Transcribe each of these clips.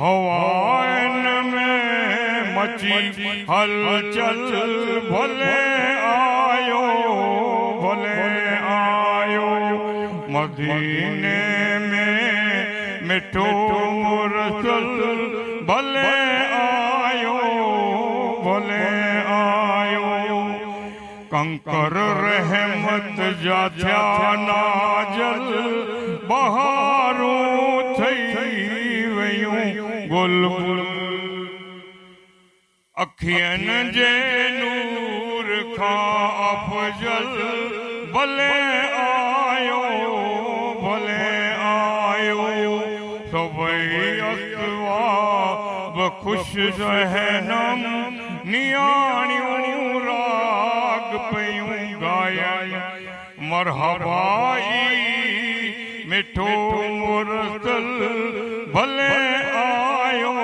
Hawaiian में मची हलचल भले आयो मदीने में मिठो मुरसल भले आयो कंकर रहमत जा थया नाजल बहारूं थई वयूं गुल अखियन जे नूर खां अफजल भले आयो सभई असवाब खुश रहनम नियाणियूं राग पयूं गायन मरहबाई मिठो मुरसल भले आयो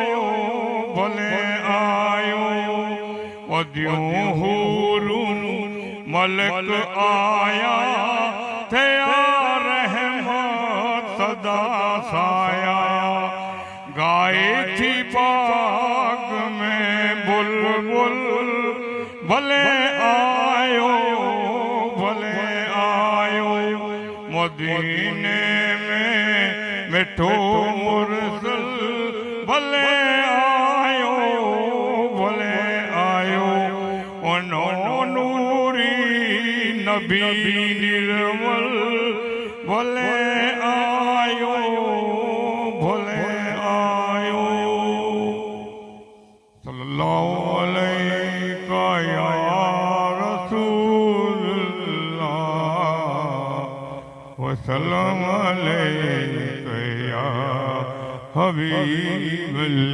वदियूं हूरून मलक आया थया रहमत सदा साया गाए थी बाग में बुलबुल भले आयो मदीने में मिठो मुरसल भले आयो ओनो नूरी नबी निर्मल भले आयो सल्लल्लाहु अलैका या रसूलल्लाह वसल्लम अलैका या हबीबल्लाह।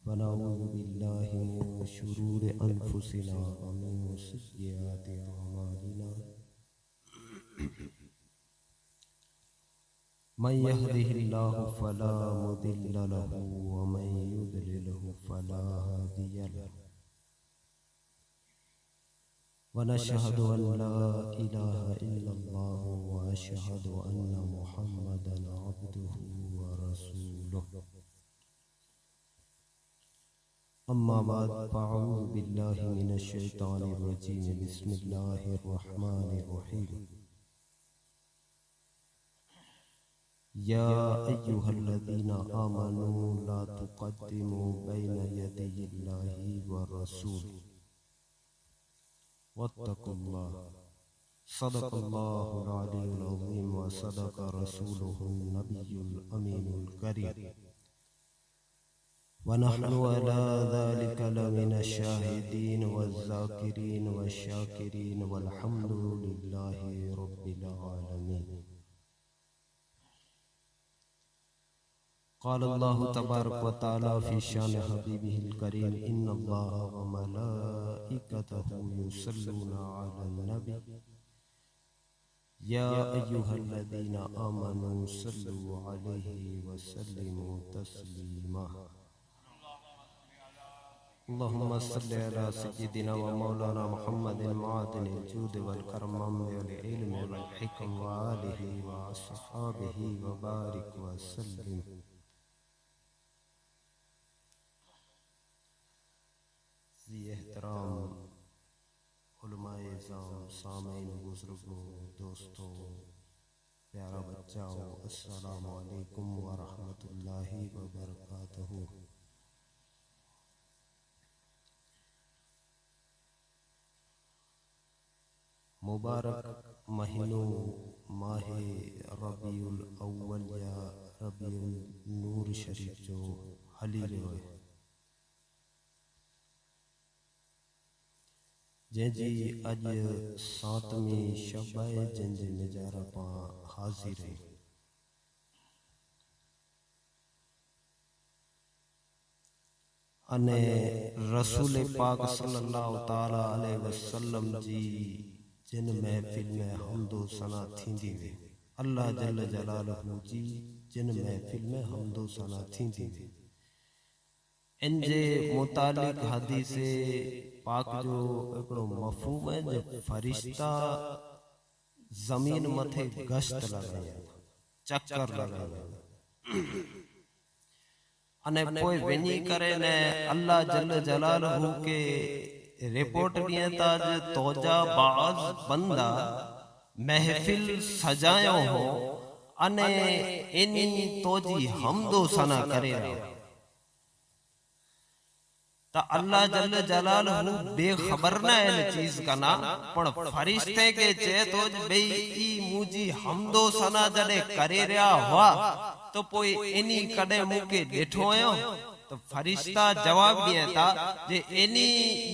वनऊज़ु बिल्लाहि मिन शुरूरि अनफुसिना व मिन सय्यिआति अअमालिना मन यहदिहिल्लाहु फला मुदिल्ल लहु व मन युद्लिलहु फला हादिय लहु व नशहदु अन ला इलाहा इल्लल्लाह व अशहदु अन्ना मुहम्मदन अब्दुहु व रसूलुहु। अम्मा बाद फ़अऊज़ु बिल्लाहि मिनश शैतानिर रजीम बिस्मिल्लाहिर रहमानिर रहीम। या अय्युहल्लज़ीना आमनू ला तुक़द्दिमू बैना यदयिल्लाहि व रसूलिही वत्तक़ुल्लाह सदक़ल्लाहुल अलीयुल अज़ीम व सदक़ रसूलुहुन नबियुल अमीनुल करीम वनहनु अला ज़ालिका लमिन शाहिदीन वज़्ज़ाकिरीन वश्शाकिरीन वल्हम्दुलिल्लाहि रब्बिल आलमीन। क़ाल अल्लाहु तबारक व तआला फ़ी शान हबीबिहिल करीम इन्नल्लाह व मलाइकतहु युसल्लूना अलन नबी या अय्युहल्लज़ीना आमनू सल्लू अलैहि व सल्लिमू तस्लीमा। अल्लाहुम्मा सल्लि अला सय्यिदिना व मौलाना मुहम्मदिन मादिनिल जूद वल करम वल इल्म वल हिकम व आलिहि व अस्हाबिहि व बारिक व सल्लिम। ज़ी एहतराम उलमाए इज़ाम, सामीन, बुज़ुर्गों, दोस्तों, प्यारा बच्चाओ, अस्सलामु अलैकुम व रहमतुल्लाहि व बरकातहू। मुबारक महीनों माहे रबीउल अव्वल या रबीउल नूर शरीफ जो हली रहियो है जंहिंजी अॼु 7वीं शब आहे जंहिंजे निजार पां हाज़िर आहियूं। अने रसूल पाक सल्लल्लाहु ताला अलैहि वसल्लम जी जिन महफिल में हमदो सना थींदी वे, अल्लाह जल जलालहू जी जिन महफिल में हमदो सना थींदी वे, इन जे मुतालिक हदीस पाक जो एकड़ो मफहूम है जो फरिश्ता जमीन मथे गश्त लगाया चक्कर लगाया अने कोई वञी करे ने अल्लाह जल जलालहू के रिपोर्ट दिए ताज तोजा बाज बंदा महफिल सजायो हो अने इनी तोजी हमदो सना करे तो अल्लाह जल जलालहू बेखबर ना इन चीज का ना पण फरिश्ते के चे तो बे ई मुजी हमदो सना जडे करे रहा हुआ तो पोई इनी कदे मुके डेठो आयो तो फरिश्ता जवाब दिए था जे एनी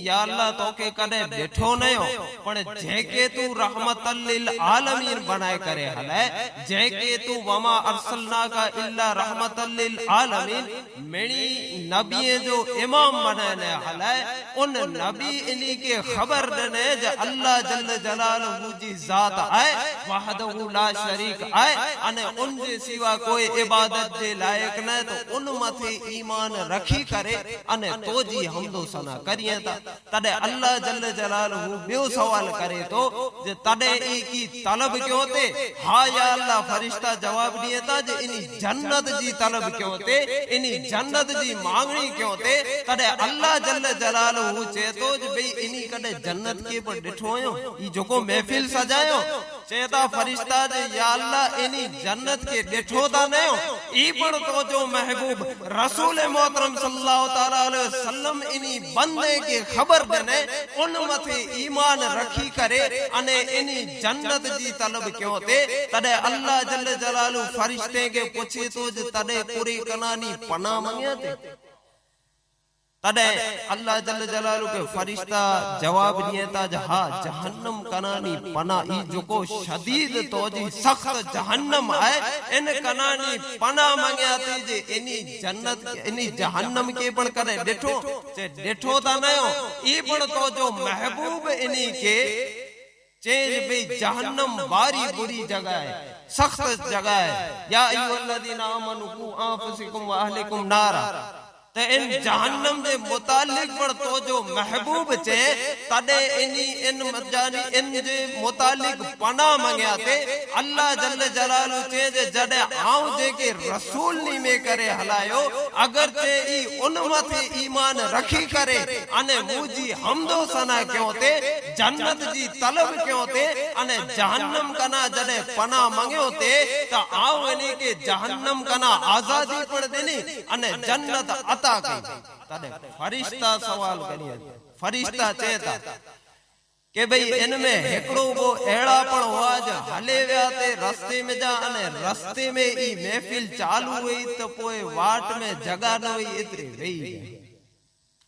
या अल्लाह तो के कदे बैठो नहीं हो पण जेके तू रहमतल लिल आलमीन बनाए करे हले जेके तू वमा अरसलना का इल्ला रहमतल लिल आलमीन मेणी नबी जो इमाम बनाने हले उन नबी इनी के खबर देने जे अल्लाह जल्ल जलालहू जी जात आए वहदहू ला शरीक आए अने उन जे सिवा कोई इबादत जे लायक न तो उन मथे ईमान रखी करे अने तो जी हमदो सना करिए ता तडे अल्लाह जल्ल जलालहू बियो सवाल करे तो जे तडे ई की तलब क्यों ते हा या अल्लाह फरिश्ता जवाब दिए ता जे इनी जन्नत जी तलब क्यों ते इनी जन्नत जी मांगणी क्यों ते तडे अल्लाह जल्ल जलालहू चे तो जे भई इनी कदे जन्नत के पर डिठो आयो ई जोको महफिल सजायो चेता फरिश्ता जे या अल्लाह इनी जन्नत के डिठो ता न ई पण तो जो महबूब रसूल मोहतरम सल्लल्लाहु तआला अलैहि वसल्लम इनी बंदे के खबर देने उन मथे ईमान रखी करे अने इनी जन्नत जी तलब क्यों ते तडे अल्लाह जल्ल जलालहू फरिश्ते के पूछे तो जे तडे पूरी कनानी पनाह मांगे ते तडे अल्लाह जल्ल जलालहू के फरिश्ता जवाब दिए ता हा जहन्नम कनानी पना ई जोको शदीद तोजी सख्त जहन्नम है इन कनानी पना मांगया थी जे इनी जन्नत इनी जहन्नम के पण करे डेठो जे डेठो ता नयो ई पण तो जो महबूब इनी के चेज बे जहन्नम बारी बुरी जगह है सख्त जगह है या अय्युहल्लज़ीना आमनू कू आनफुसकुम व अहलिकुम नारा ते इन जहन्नम जे मुतालिक पर तो जो महबूब चे तडे इनी इन मजानी इन जे मुतालिक पना मांगया ते अल्लाह जल्ल जलालहू चे जे जडे आऊं जे के रसूल नी में करे हलायो अगर चे ई उन मथे ईमान रखी करे अने मुजी हमदो सना क्यों ते जन्नत जी तलब क्यों ते अने जहन्नम कना जडे पना मांगयो ते ता आऊं इनी के जहन्नम कना आजादी पण देनी अने जन्नत तडे फरिश्ता सवाल करिए फरिश्ता चेता के भाई इनमें हेकड़ो वो एड़ा पण हुआ जो हले व्या ते रस्ते में जा अने रस्ते में ई महफिल चालू हुई तो पोए वाट में जगह न हुई इतरी रही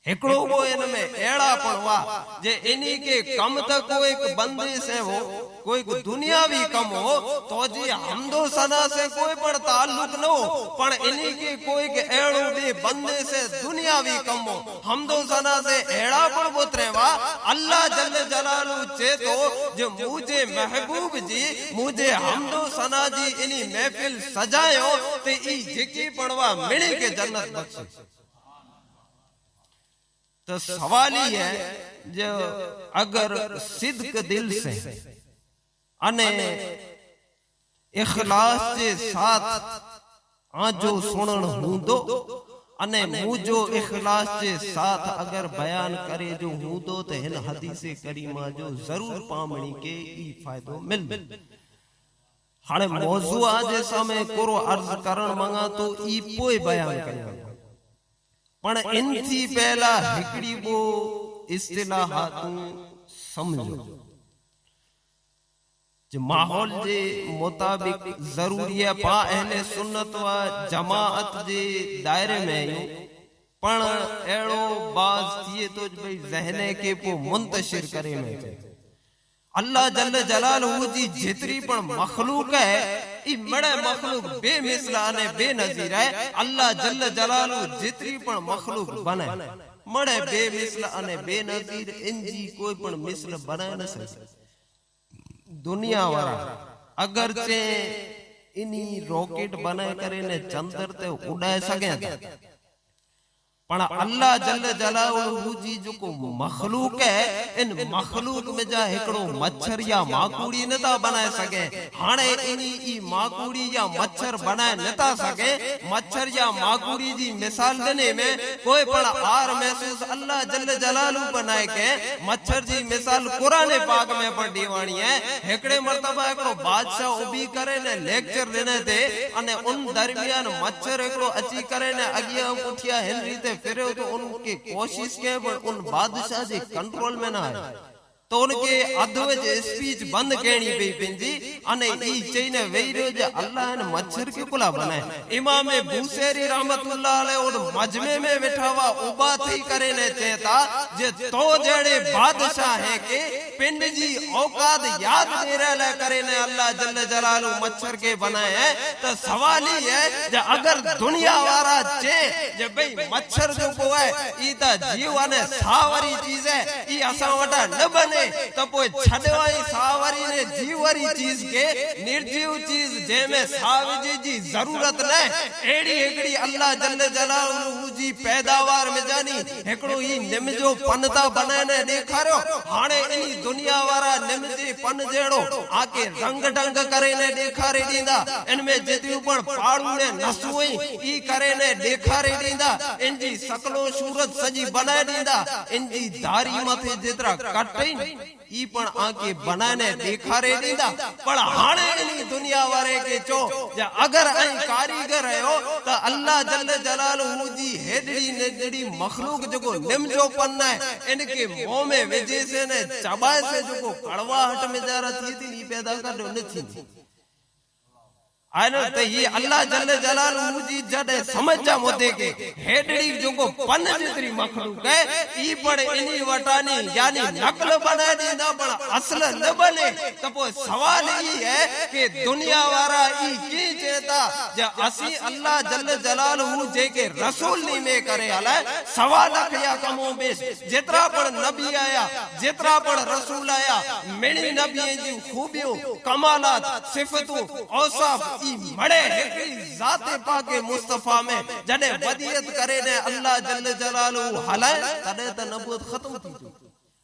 हेकड़ो वो इनमें एड़ा पण हुआ जे इनी के कम तक कोई एक बंदे से हो कोई दुनियावी कम हो तो जी हमदो सना से कोई पण ताल्लुक न हो पण इनी के कोई के एड़ो बे बंदे से दुनियावी कम हो हमदो सना से एड़ा पण बोतरेवा अल्लाह जल्ल जलालहू चे तो जो मुझे महबूब जी मुझे हमदो सना जी इनी महफिल सजायो ते ई जेकी पड़वा मिली के जन्नत बख्शे तो सवाल ही है जो अगर सिद्क दिल से अने इखलास के साथ आजो सुनन हूंदो अने मुजो इखलास के साथ अगर बयान करे जो हूंदो तो हिन हदीस करीमा जो जरूर पामणी के ई फायदो मिल हाणे मौजू आज समय कोरो अर्ज करण मंगा तो ई पोए बयान कया पण इन थी पहला हिकड़ी वो इस्तिलाहात समझो जो माहौल जे मुताबिक जरूरी है पा अहले सुन्नत व जमाअत जे दायरे में पण एड़ो बाज थिए तो भाई जहने के पो मुंतशिर करे में अल्लाह जल्ल जलालहू जी जितरी पण मखलूक है ई मड़े मखलूक बेमिसल ने बेनजीर है अल्लाह जल्ल जलालहू जितरी पण मखलूक बने मड़े बेमिसल ने बेनजीर इंजी कोई पण मिसल बनाए न सके दुनिया वाला अगर चे इनी रॉकेट बनाए करे ने चंद्र ते उड़ाए सके पण अल्लाह जल जलालहू जी जो मखलूक है इन मखलूक में जा एकड़ो मच्छर या माकूड़ी नथा बनाए सके हाणे इनी ई माकूड़ी या मच्छर बनाए नथा सके मच्छर या माकूड़ी जी मिसाल देने में कोई पण आर महसूस अल्लाह जल जलालहू बनाए के मच्छर जी मिसाल कुरान पाक में पण दीवानी है एकड़े मर्तबा एकड़ो बादशाह उभी करे ने लेक्चर देने थे अने उन दरमियान मच्छर एकड़ो अची करे ने अगिया पुठिया हिन रीते फिर तो उनकी कोशिश के उन बादशाह जी कंट्रोल में ना है तो उनके अधवज स्पीच बंद कहनी पई पिंजी अने ई चईने वेई रह्यो जे अल्लाह ने मच्छर के कुला बनाए इमाम बूसेरी रहमतुल्लाह अलैह और मजमे में बैठा हुआ उबा थई करे ने चेता जे तो जड़े बादशाह है के पिंड जी औकात याद दे रहला करे ने अल्लाह जल्ल जलालहू मच्छर के बनाए है तो सवाल ही है जे अगर दुनिया वाला चे जे भाई मच्छर जो को है ई ता जीव अने सावरी चीज है ई असा वटा न बने तो पोइ छडवाई सावरी ने जीवरी चीज के निर्जीव चीज जेमे सावजी जी जरूरत न एड़ी एकड़ी अल्लाह जल्ल जलालहू जी पैदावार में जानी एकड़ो ई निम जो पनता बनाए ने देखारो हाणे इनी दुनिया वाला निम जे पन जेड़ो आके रंग ढंग करे ने देखारे दींदा इनमें जेतियूं पण पाड़ू ने नसुई ई करे ने देखारे दींदा इनजी सकलो सूरत सजी बनाए दींदा इनजी दारी मथे जेतरा कटई ई पण आके बनाने देखारे दींदा पण हाणे इनी दुनिया वारे के चो जे अगर ऐ कारीगर है तो अल्लाह जल्ल जलालहू जी हेडड़ी नेडड़ी मखलूक जो निम जो पन है इनके मुंह में विजे से ने चबाए से जो कड़वाहट में जरा थी पैदा कर दो न थी आने तो ये अल्लाह जल्ल जलालहू जी जडे समझा मुद्दे के हेडड़ी जो को पन जितरी मखलूक है ई पण इनी वटानी यानी नकल बना दींदा पण असल न बने तो पोइ सवाल ई है कि दुनिया वाला ई की चेता जे असी अल्लाह जल्ल जलालहू जे के रसूल नी में करे हला सवाल या कमो बेश जितरा पण नबी आया जितरा पण रसूल आया मिणी नबी जी खूबियों कमालात सिफतों औसाफ मड़े जाते पाके मुस्तफा में जडे वदियत करे ने अल्लाह जल्ल जलालहू हलाए तडे त नबूवत खत्म थी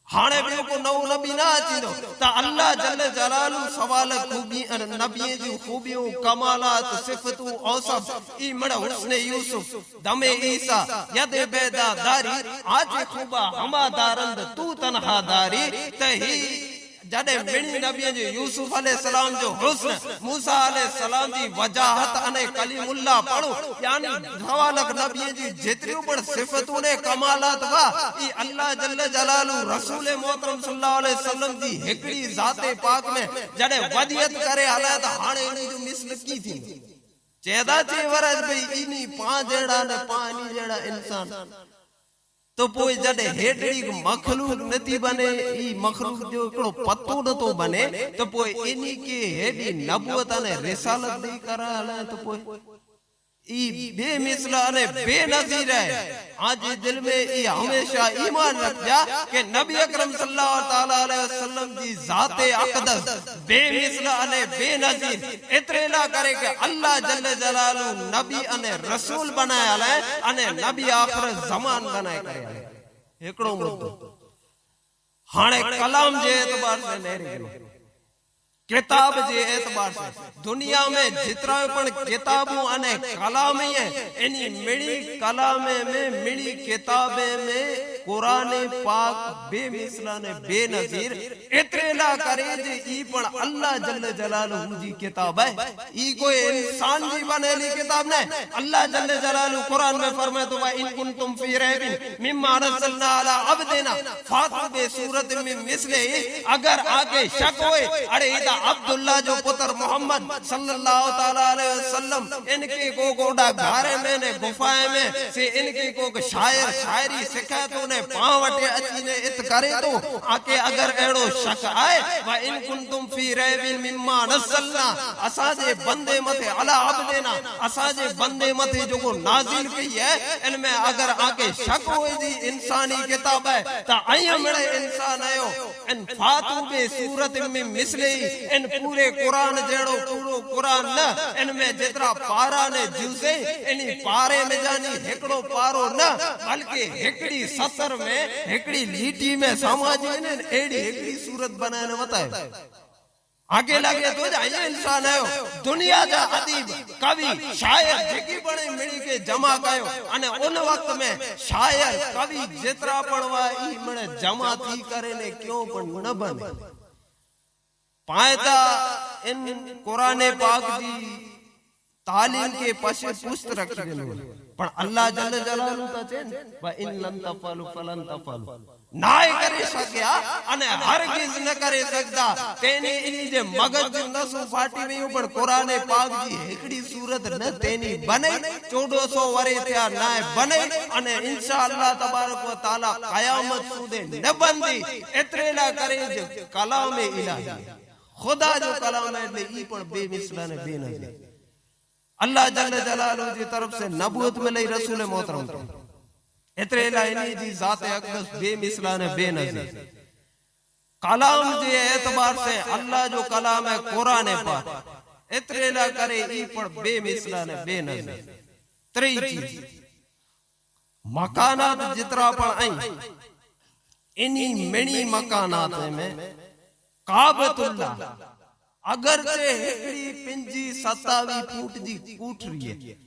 हाणे बियो को नओ नबी ना अचींदो त अल्लाह जल्ल जलालहू सवाल खूबी नबी जी खूबियों कमालात सिफतों औसफ ई मड़ हुस्न यूसुफ दमे ईसा यद बेदा दारी आज खूबा हमादारंद तू तन्हा दारी त ही जडे मिणी नबी जी यूसुफ अलैहि सलाम जो हुस्न मूसा अलैहि सलाम जी वजाहत अने कलीमुल्लाह पढ़ो यानी सवालक नबी जी जेतरियों पण सिफतों ने कमालात वा ई अल्लाह जल्ल जलालहू रसूल मोहतरम सल्लल्लाहु अलैहि वसल्लम जी हिकड़ी जाते पाक में जडे वदियत करे हला त हाणे इनी जो मिसल की थी चेदा चे वरज भई इनी पांच जेड़ा ने पानी जेड़ा इंसान तो पोइ जडे हेडड़ी मखलूक नथी बने ई मखलूक जो एकड़ो पत्तो नथो बने तो पोइ इनी के हेडी नबूवत ने रिसालत दी करा हले तो पोइ ई बेमिसल अने बेनजीर है आज दिल में ई हमेशा ईमान रखजा कि नबी अकरम सल्लल्लाहु ताला अलैहि वसल्लम जी जाते अक़दस बेमिसल अने बेनजीर एतरे ला करे कि अल्लाह जल्ल जलालहू नबी अने रसूल बनाए हले अने नबी आखिर ज़मान बनाए करे हले एकड़ो मुद्दो हाणे कलाम जे एतबार से नेरे किताब जे एतबार से दुनिया में जितरा पण किताबों अने कलाम है इनी मिणी कलामे में मिणी किताबे में कुरान पाक बेमिसल ने बेनजीर एतरे ला करे जे ई पण अल्लाह जल्ल जलालहू जी किताब है ई कोई इंसान जी बनेली किताब नहीं अल्लाह जल्ल जलालहू कुरान में फरमाए तो इन कुंतुम फी रैबिन मिम्मा नज़लना अला अब्दिना फातु बे सूरत में मिसले अगर आगे शक होए अरे इदा अब्दुल्ला जो पुत्र मोहम्मद सल्लल्लाहु ताला अलैहि वसल्लम इनके को गोडा घारे में ने गुफाए में से इनके को शायर शायरी सिखाए तो ने पावटे अचीने इत करे तो आके अगर एड़ो शक आए व इन कुंतुम फी रैबिन मिम्मा नज़लना असाजे बंदे मथे अला अब्देना असाजे बंदे मथे जो नाजिल की है इनमें अगर आके शक हो जी इंसानी किताब है ता आया मेरे इंसान आयो इन फातू बे सूरत में मिसले इन पूरे कुरान जेड़ो पूरो कुरान न इनमें जितना पारा ने जुसे इनी पारे में जानी हेकड़ो पारो न बल्कि हेकड़ी सतर में हेकड़ी लीटी में समाजी ने एड़ी हेकड़ी सूरत बनाने बताए आगे लगे तो जाए इंसान है दुनिया जा अदीब कवि शायर जेकी बने मिली के जमा कयो अने उन वक्त में शायर कवि जेतरा पढ़वा ई मने जमा थी करे ने क्यों पण न बने पायता इन कुरान पाक जी तालीम के पशे पुस्त रखी देनो पण अल्लाह जल्ल जलालु ता छे व इन लन तफलु फलन तफलु नाय करे सकिया अने हरगिज न करे सकदा तेनी इनी जे मगज नसु फाटी वयो पण कुरान पाक जी एकड़ी सूरत न तेनी बने 1400 वरे थया नाय बने अने इंशाअल्लाह तबारक व तआला कयामत सुदे न बंदी एतरेला करे जे कलाम इलाही खुदा जो कलाम है એટલે ઈ પણ बेमिसला ने बेनजीर अल्लाह जल्ल जलालु जी तरफ से नबूवत मिली रसूल मोहतरम एतरे लाइनी जी जात अक़दस बेमिसला ने बेनजीर कलाम जे एतबार से अल्लाह जो कलाम है कुरान पाक एतरे ला करे ई पण बेमिसला ने बेनजीर त्री चीज मकानात जितरा पण आई इनी मिणी मकानात में काबतुल्लाह अगर से हेकड़ी पिंजी 27 फुट जी कूठरी है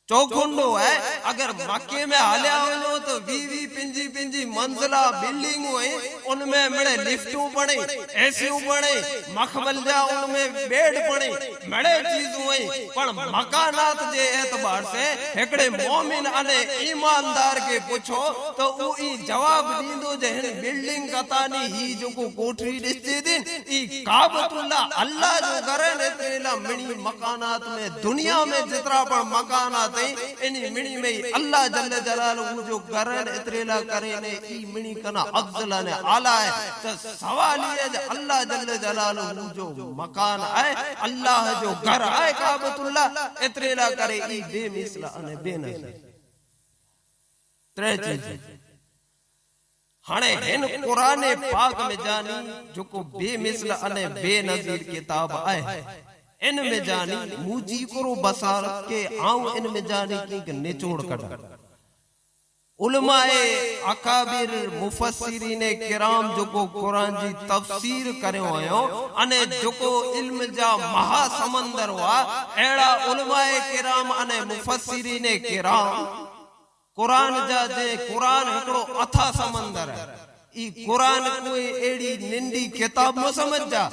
चौखुंडो है अगर मक्के में हालिया हो तो 20 पिंजी पिंजी मंजिला बिल्डिंग हुई उनमें मड़े लिफ्टू बने एसीयू बने मखमल जा उनमें बेड बने मड़े चीज हुई पर मकानात जे एतबार से हेकड़े मोमिन अने ईमानदार के पूछो तो उ ई जवाब दींदो जे बिल्डिंग कतानी ही जो को कोठरी दिसते दिन ई काबतुल्लाह अल्लाह जो करे ने तेला मिणी मकानात में दुनिया में जितना पर मकानात इनी मिणी में अल्लाह जल्ल जलालहू जो करन इतरेला करे ने ई मिणी कना अफजल ने आला है तो सवाल ये है अल्लाह जल्ल जलालहू जो मकान है अल्लाह जो घर है काबतुल्लाह इतरेला करे ई बेमिसला अने बेनजीर त्रे चीज हाने हिन कुरान पाक में जानी जो को बेमिसला अने बेनजीर किताब है इनमें जानी मुजी करो बसार के आऊं इनमें जानी की निचोड़ कट उलमाए अकाबिर मुफस्सिरीन किराम जो को कुरान जी तफसीर करयो आयो अने जो को इल्म जा महा समंदर हुआ एड़ा उलमाए किराम अने मुफस्सिरीन किराम कुरान जा जे कुरान एकड़ो अथा समंदर है ई कुरान कोई एड़ी निंदी किताब न समझ जा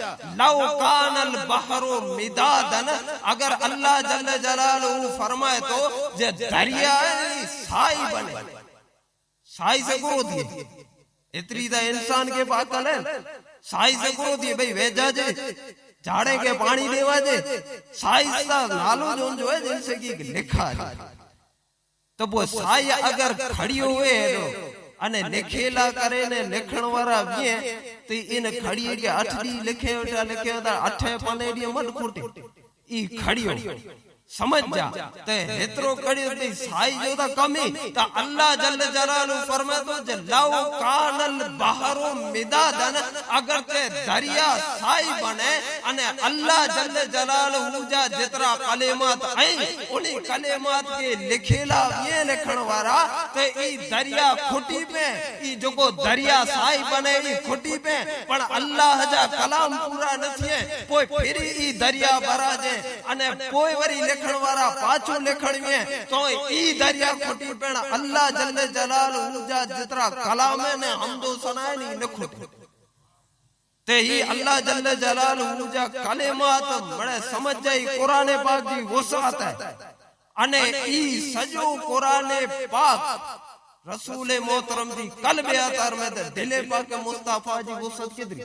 लौ कानल बहरो मिदादन अगर अल्लाह जल्ल जलालहू फरमाए तो जे दरिया साई बने साई से गुरो दिए इतनी दा इंसान के पास है साई से गुरो दिए भाई वेजा जे झाड़े के पानी देवा जे साई सा नालो जो है जैसे कि लिखा है तो वो साई अगर खड़ी हुए है अने लिखेला करे ने लिखण वाला वे तो इन खड़ी के 8 दी लिखे ता 8 पने दी मत फूटे ई खड़ियो समझ जा ते हेतरो कड़ी ते साई जो ता कमी ता अल्लाह जल्ल जलालहू फरमाए तो जलाउ कानल बहरो मिदादन अगर ते दरिया साई बने अने अल्लाह जल्ल जलालहू जा जितरा कलेमात आई उनी कलेमात के लिखेला ये लिखण वाला ते ई दरिया खुटी पे ई जो को दरिया साई बने ई खुटी पे पण अल्लाह जा कलाम पूरा नथिए कोई फिर ई दरिया भरा जे अने कोई वरी वारा पाछो लिखण में तो ई दरिया खुटी पेण अल्लाह जल्ल जलालहू जा जितरा कलाम ने हमदो सनाए नी न खुटे ते ही अल्लाह जल्ल जलालहू जा कलेमात बड़े समझ जाई कुरान पाक जी वसात है अने ई सजो कुरान पाक रसूल मोहतरम जी कल्ब अतार में दिले पाक मुस्तफा जी वसत किदरी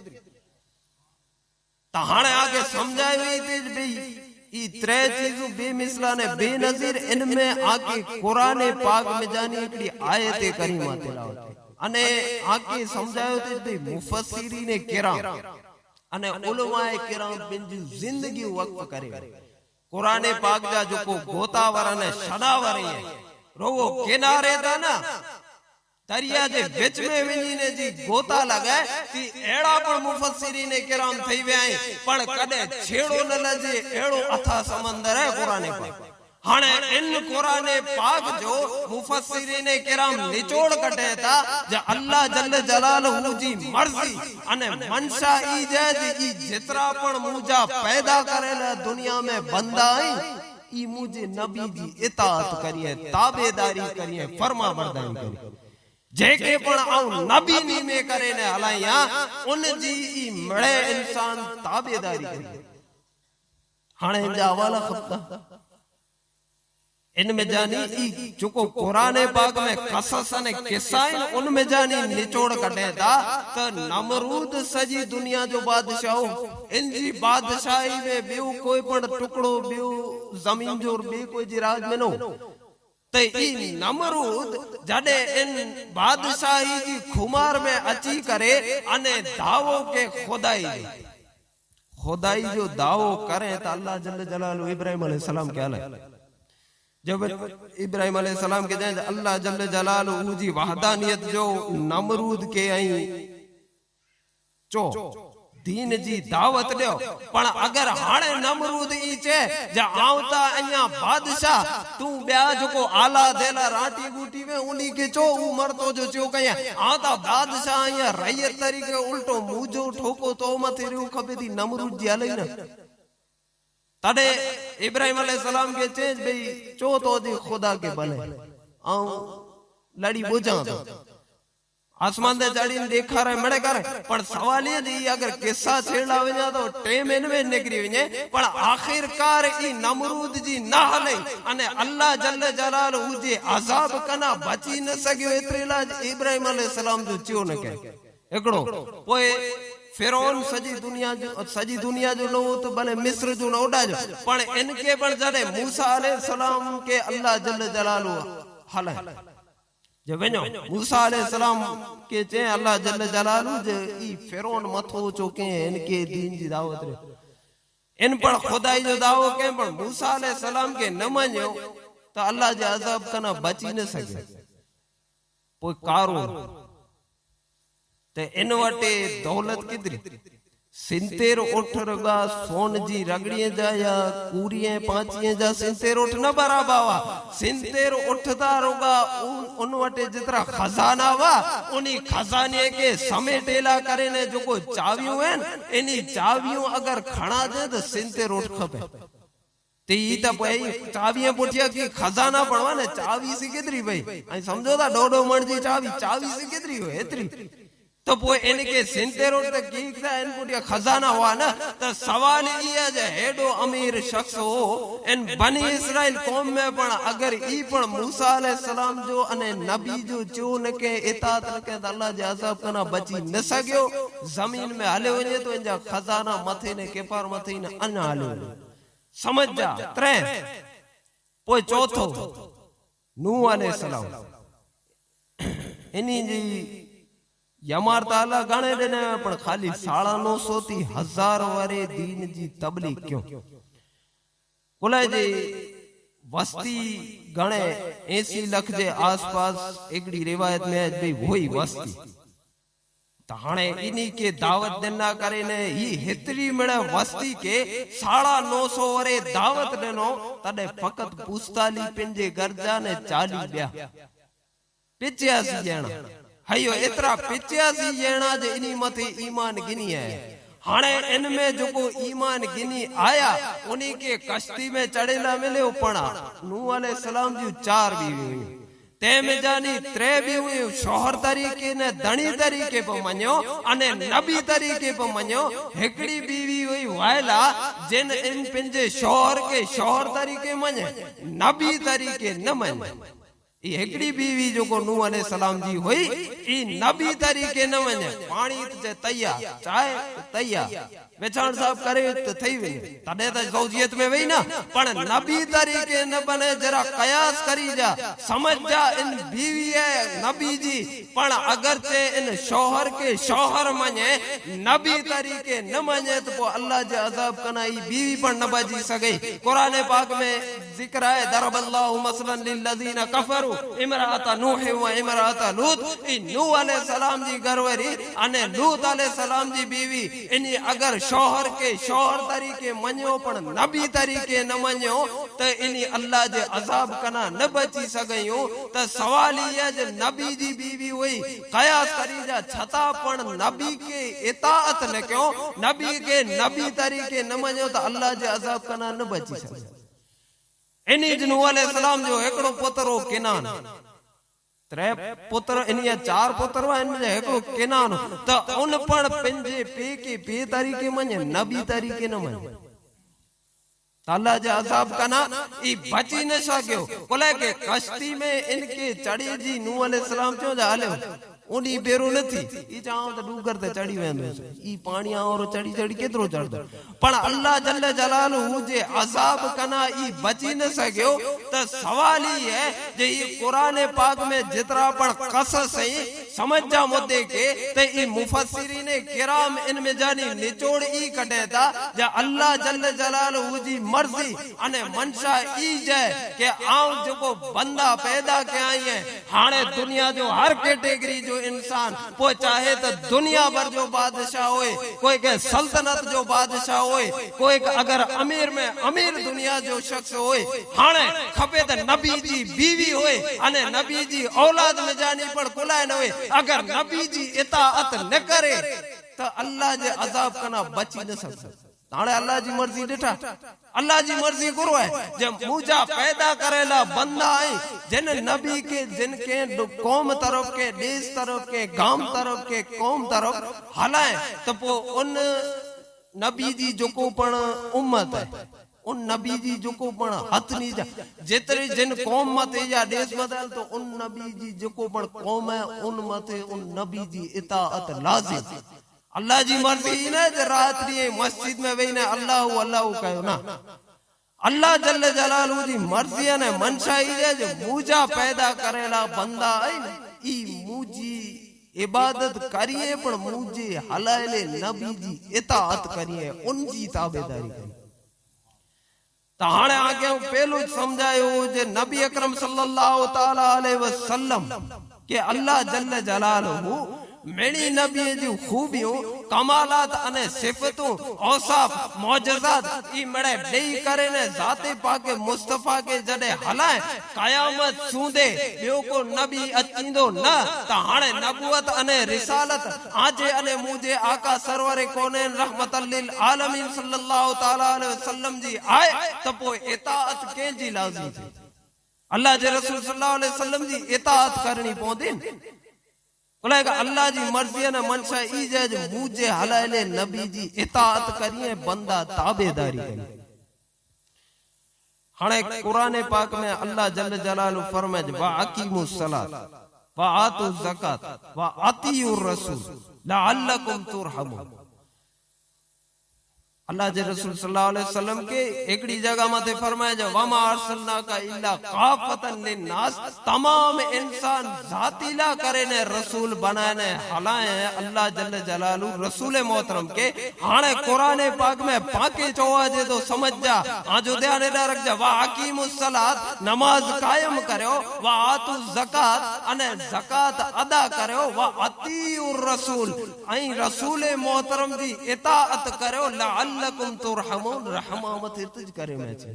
ता हाने आगे समझाई हुई तेज भाई ई त्रे चीजों बेमिसला ने बेनजीर इनमें आके कुरान पाक में जानी एकड़ी आयत करीमा तिलावत અને આકે સમજાયો તે ભાઈ મુફસ્સીરીને કિરામ અને ઉલમાએ કિરામ બિનજી जिंदगी वक्त करे कुरान पाक जा जो को गोतावर ने शनावर है रोवो किनारे था ना दरिया जे विच में वनी ने जी गोता लगाए ती एड़ा पण मुफस्सिरीन किराम थई वे आए पण कदे छेड़ो न लजे एड़ो अथा समंदर है कुरान पाक हाने इन कुरान पाक जो मुफस्सिरीन किराम निचोड़ कटे था जे अल्लाह जल्ल जलालहू जी मर्जी अने मनशा ई जे ई जितरा पण मुजा पैदा करेला दुनिया में बंदा आई ई मुझे नबी जी इताअत करिए ताबेदारी करिए फरमा बरदारी करिए जेके पण आऊं नबी नी में करे ने हलाया उन जी ई मळे इंसान ताबेदारी करिए हाने जा हवाला खपता इनमें जानी ई चुको कुरान पाक में कसस ने किस्सा उनमें जानी निचोड़ कटे था तो नमरूद सजी दुनिया जो बादशाह इन जी बादशाही में बियो कोई पण टुकड़ो बियो जमीन जो बे कोई जी राज में नो ते ई नमरूद जडे इन बादशाही जी खुमार में अची करे अने दावो के खुदाई जो दावो करे तो अल्लाह जल्ल जलालहू इब्राहिम अलैहि सलाम के आले जब इब्राहिम अलैहि सलाम के जाए अल्लाह जल्ल जलालहू जी वहदानियत जो नमरूद के आई चो दीन जी दावत दो पण अगर हाणे नमरूद ई छे जे आवता अया बादशाह तू ब्या जो आला देला राटी बूटी में उनी के चो उमर तो जो चो कया आवता बादशाह अया रैयत तरीके उल्टो मुजो ठोको तो मथे रू खबे थी नमरूद जी हले न तडे इब्राहिम अलैहि सलाम के चेज भाई चो तो दी खुदा के बने आऊं लड़ी बुझा आसमान दे चढ़ी देखा रहे मड़े करे पर सवाल ये दी अगर किस्सा छेड़ा वने तो टेम इन में निकरी वने पर आखिरकार ई नमरूद जी ना हले अने अल्लाह जल्ल जलालहू जी अजाब कना बची न सकियो एतरे लाज इब्राहिम अलैहि सलाम जो चियो न के एकड़ो पोए फिरौन सजी दुनिया जो नो तो भले मिस्र जो न उडाजो पण इनके पण जडे मूसा अलैहि सलाम के अल्लाह जल्ल जलालहू हले जे वनो मूसा अलैहि सलाम के चे अल्लाह जल्ल जलालहू जे ई फिरौन मथो चोके इनके दीन जी दावत रे इन पर खुदाई जो दावो के पण मूसा अलैहि सलाम के न मन्यो तो अल्लाह जे अजाब कना बची न सके पोइ कारून ते इन वटे दौलत कितरी 70 ओठ रगा सोन जी रगड़िए जा या कूरिए पांचिए जा 70 ओठ न बराबर वा 70 ओठ ता रोगा उन वटे जितरा खजाना वा उनी खजाने के समेटेला करे ने जो को चावियों हैं इनी चावियों अगर खणा दे तो 70 ओठ खपे ते ई त भाई चावियां पुठिया की खजाना पड़वा ने चावी सी केतरी भाई आई समझो ता डोडो मण जी चावी सी केतरी हो एतरी तो वो इनके 70 ओठ तक की इन पुठिया खजाना हुआ ना तो सवाल ये जे हेडो अमीर शख्स हो इन बनी इस्राइल कौम में पण अगर ई पण मूसा अलैहि सलाम जो अने नबी जो चो न के इताअत न के अल्लाह जे अजाब कना बची न सकियो जमीन में हले वने तो इनजा खजाना मथे ने केपार मथे ने अन हले समझ जा त्रे पोइ चौथो नूह अलैहि सलाम इनी जी यमार ताला गणे देने पण खाली 950 थी 1000 वारे दीन जी तबलीग क्यों कुले जी वस्ती गणे 80 लाख जे आसपास एकड़ी रिवायत में भाई वही वस्ती तो हाणे इनी के दावत देना करे ने ही हेतरी मिले वस्ती के 950 वारे दावत देनो तडे फकत पुस्ताली पिंजे गरजा ने 40 ब्या 85 जना हयो इतरा 85 जना जे इनी मथे ईमान गिनी है हाणे इनमें जो को ईमान गिनी आया उन्हीं के कश्ती में चढ़ेला मिले पणा नूह अलैहि सलाम जी 4 बीवी हुई ते में जानी 3 भी हुई शोहर तरीके ने धणी तरीके पे मन्यो अने नबी तरीके पे मन्यो एकड़ी बीवी हुई वायला जिन इन पिंजे शोहर के शोहर तरीके मने नबी तरीके न मने एकड़ी बीवी जो को नूह अलैहि सलाम जी हुई ई नबी तरीके न वने पानी ते तैयार चाय तैयार वेचाण साहब करे तो थई वे तडे त ज़ौजियत में वई ना पण नबी तरीके न बने जरा कयास करी जा समझ जा इन बीवी है नबी जी पण अगर से इन शौहर के शौहर मने नबी तरीके न मने तो अल्लाह जे अजाब कना ई बीवी पण न बची सके कुरान पाक में जिक्र है दरबल्लाहु मसलन लिल्लज़ीना कफरू इमरात नूह व इमरात लूत ई नूह अलैहि सलाम जी घरवारी अने लूत अलैहि सलाम जी बीवी इन अगर शौहर के शौहर तरीके मन्यो पण नबी तरीके न मन्यो तो इन अल्लाह जे अजाब कना न बची सगयो तो सवाल ये जे नबी जी बीवी हुई कयास करी जा छता पण नबी के इताअत न क्यों नबी के नबी तरीके न मन्यो तो अल्लाह जे अजाब कना न बची सके इनी नूह अलैहि सलाम जो एकड़ो पुत्रो किनान त्रे पुत्र इनिया चार पुत्र वा इन एकड़ो किनान तो उन पण पंजे पे के पे तरीके मने नबी तरीके न मने अल्लाह जे अजाब कना ई बची न सकियो कोले के कश्ती में इनके चढ़ी जी नूह अलैहि सलाम चो जा हले उनी बेरो नथी ई जाओ तो डूगर ते चढ़ी वेंदो ई पानी और चढ़ी चढ़ी केतरो चढ़दो पण अल्लाह जल्ल जलालहू जे अजाब कना ई बची न सकियो तो सवाल ही है जे ई कुरान पाक में जितरा पण कसस है समझ जा मुद्दे के ते ई मुफस्सिरीन किराम इनमें जानी निचोड़ ई कटे था जे अल्लाह जल्ल जलालहू जी मर्जी अने मनशा ई जे के आऊं जो बंदा पैदा के आई है हाने दुनिया जो हर कैटेगरी जो इंसान वो चाहे तो दुनिया भर जो बादशाह होए कोई के सल्तनत जो बादशाह होए कोई अगर अमीर में अमीर दुनिया जो शख्स होए हाने खपे तो नबी जी बीवी होए अने नबी जी औलाद में जानी पर कुलाए न होए अगर नबी जी इताअत न करे तो अल्लाह जे अजाब कना बची न सकता हाणे अल्लाह जी मर्जी डिठा अल्लाह जी मर्जी गुरु है जब मुजा पैदा करेला बंदा है जिन नबी के जिनके कौम तरफ के देश तरफ के गांव तरफ के कौम तरफ हलाए तो वो उन नबी जी जो को पण उम्मत है उन नबी जी जो को पण हथ नहीं जा जितने जिन कौम मत या देश मत तो उन नबी जी जो को पण कौम है उन मत उन नबी जी इताअत लाजिम अल्लाह जी मर्जी ने रात दिए मस्जिद में वही ने अल्लाह अल्लाह कहो ना अल्लाह जल्ल जलालहू जी मर्जी ने मनशा ही जो मुजा पैदा करेला बंदा है ई मुजी इबादत करिए पण मुझे हलाले नबी जी इताअत करिए उनकी ताबेदारी करिए तो हाणे आगे पहलो समझायो जे नबी अकरम सल्लल्लाहु ताला अलैहि वसल्लम के अल्लाह जल्ल जलालहू मेरी नबी जी खूबियों कमालात अने सिफतों औसाफ मौजज़ात ई मड़े देई करे ने जाते पाके मुस्तफा के जडे हलाए कयामत सूंदे बियो को नबी अचींदो न त हाणे नबुवत अने रिसालत आजे अने मुझे आका सरवर कोनेन रहमतल लिल आलमीन सल्लल्लाहु ताला अलैहि वसल्लम जी आए त पो इताअत के जी लाज़िम थी अल्लाह जे रसूल सल्लल्लाहु अलैहि वसल्लम जी इताअत करनी पौंदी अल्लाह जी मर्जी ने मनशा ई जे मुझे हलाले नबी जी इताअत करिए बंदा ताबेदारी करिए हाणे कुरान पाक में अल्लाह जल्ल जलालहू फरमाए वा अकीमुस सलात वा आतु ज़कात वा अतीउर रसूल लअल्लकुम तुरहमून अल्लाह जे रसूल सल्लल्लाहु अलैहि वसल्लम के एकड़ी जगह माथे फरमाया जो वमा अरसलना का इल्ला काफतन लिन्नास तमाम इंसान जातिला करे ने रसूल बनाए ने हलाए अल्लाह जल्ल जलालहू रसूल मोहतरम के हाणे कुरान पाक में पाके चोवा जे तो समझ जा आजो ध्यान रख जा वा अकीमुस सलात नमाज कायम करो वा आतु ज़कात अने ज़कात अदा करो वा अतीउर रसूल आई रसूल मोहतरम जी इताअत करो लअल्लकुम तुरहमून रहमत इतज करे में छे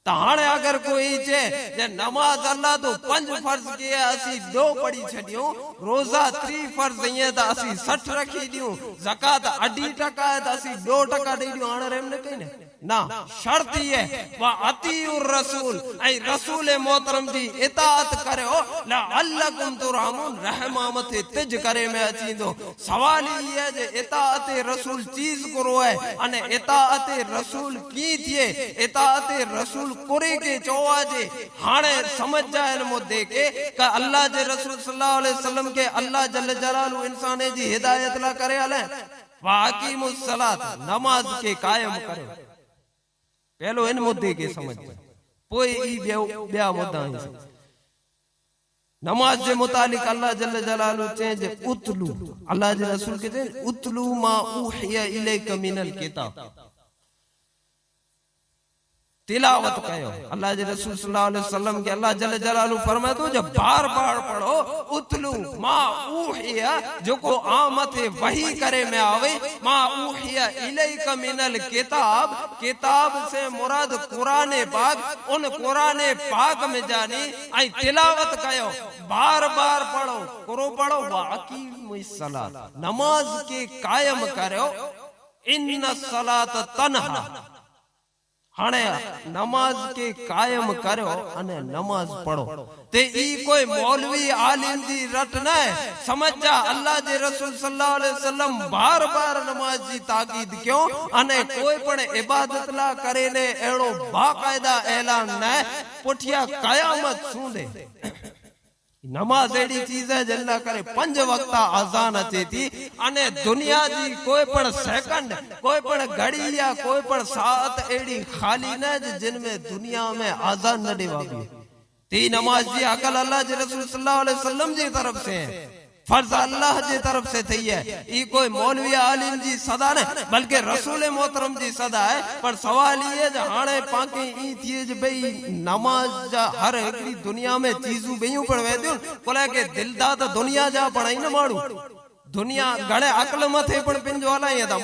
तो हाणे अगर कोई छे जे नमाज अल्लाह तो 5 फर्ज के असी 2 पढ़ी छडियो रोजा 3 फर्ज ये तो असी 60 रखी दियो ज़कात 2.5% है तो असी 2% दे दियो हाणे रेम ने कहीं ने ना शर्त ये वा अतीउर रसूल ऐ रसूल मोहतरम जी इताअत करो लअल्लकुम तुरहमून रहमत तिज करे में अचींदो। सवाल ये है जे इताअत रसूल चीज करो है अने इताअत रसूल की थिए इताअत रसूल करे के चोआ जे हाणे समझ जाए मुद्दे के का अल्लाह जे रसूल सल्लल्लाहु अलैहि वसल्लम के अल्लाह जल्ल जलालहू इंसान जी हिदायत ला करे हले वाकीमुस सलात नमाज के कायम करो। पहलो इन मुद्दे के समझ पोइ ई बिया मुद्दा नमाज जे मुतालिक अल्लाह जल्ल जलालहू चए जे उतलू अल्लाह जे रसूल के चए उतलू मा उहिया इलैका मिनल किताब तिलावत कयो। अल्लाह जे रसूल सल्लल्लाहु अलैहि वसल्लम के अल्लाह जल्ल जलालहू फरमाए तो जब बार बार पढ़ो उतलू मा उहिया जो को आमते वही करे में आवे मा उहिया इलैका मिनल किताब किताब से मुराद कुरान पाक उन कुरान पाक में जानी आई तिलावत कयो बार बार पढ़ो करो पढ़ो वाकीमुस सलात नमाज के कायम करो इन्न सलात तन्हा हाणे नमाज के कायम करो अने नमाज पढ़ो ते ई कोई मौलवी आलिम दी रट न समझ जा अल्लाह जे रसूल सल्लल्लाहु अलैहि वसल्लम बार बार नमाज जी ताकीद क्यों अने कोई पण इबादत ला करे ने एड़ो बाकायदा ऐलान न पुठिया कयामत सूंदे। नमाज एड़ी चीज है जल्ला करे 5 वक्त आजान अचे थी अने दुनिया जी कोई पण सेकंड कोई पण घड़ी या कोई पण सात एड़ी खाली न जिनमें दुनिया में आजान न देवाबी ती नमाज जी अकल अल्लाह जे रसूल सल्लल्लाहु अलैहि वसल्लम जी तरफ से है फर्ज अल्लाह जी तरफ से थी है ई कोई मौलवी आलिम जी सदा न बल्कि रसूल मोहतरम जी सदा है। पर सवाल ये जे हाणे पाके ई थिए जे भई नमाज जा हर एकड़ी दुनिया में चीजू बेयूं पण वेदियूं कोले के दिलदा तो दुनिया जा पढ़ाई न माड़ू दुनिया गणे अकल मथे पण पिंजो हलाए था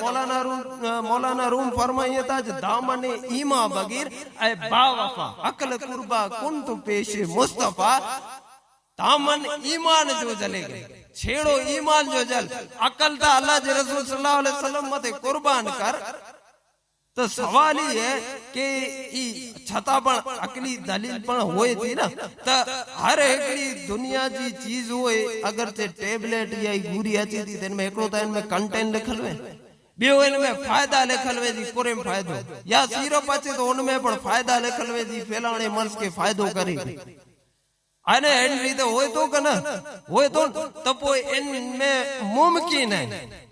मौलाना रूम फरमाइए था दामन ईमा बगीर ए बावफा अकल कुर्बा कुंत पेश मुस्तफा दामन ईमान जो जले गए छेड़ो ईमान जो जल अकल ता अल्लाह जे रसूल सल्लल्लाहु अलैहि वसल्लम मथे कुर्बान कर। तो सवाल ही है कि ई छता पण अकली दलील पण होए थी ना तो हर एकड़ी दुनिया जी चीज होए अगर ते टेबलेट या गुरी अची थी तेन में एकड़ो त इनमें कंटेंट लिखल वे बियो इनमें फायदा लिखल वे जी पूरे में फायदो या सिरप अचे तो उनमें पण फायदा लिखल वे जी फैलाने मर्ज के फायदो करे अने एंट्री तो होए तो कना होए तो पोइ इनमें मुमकिन है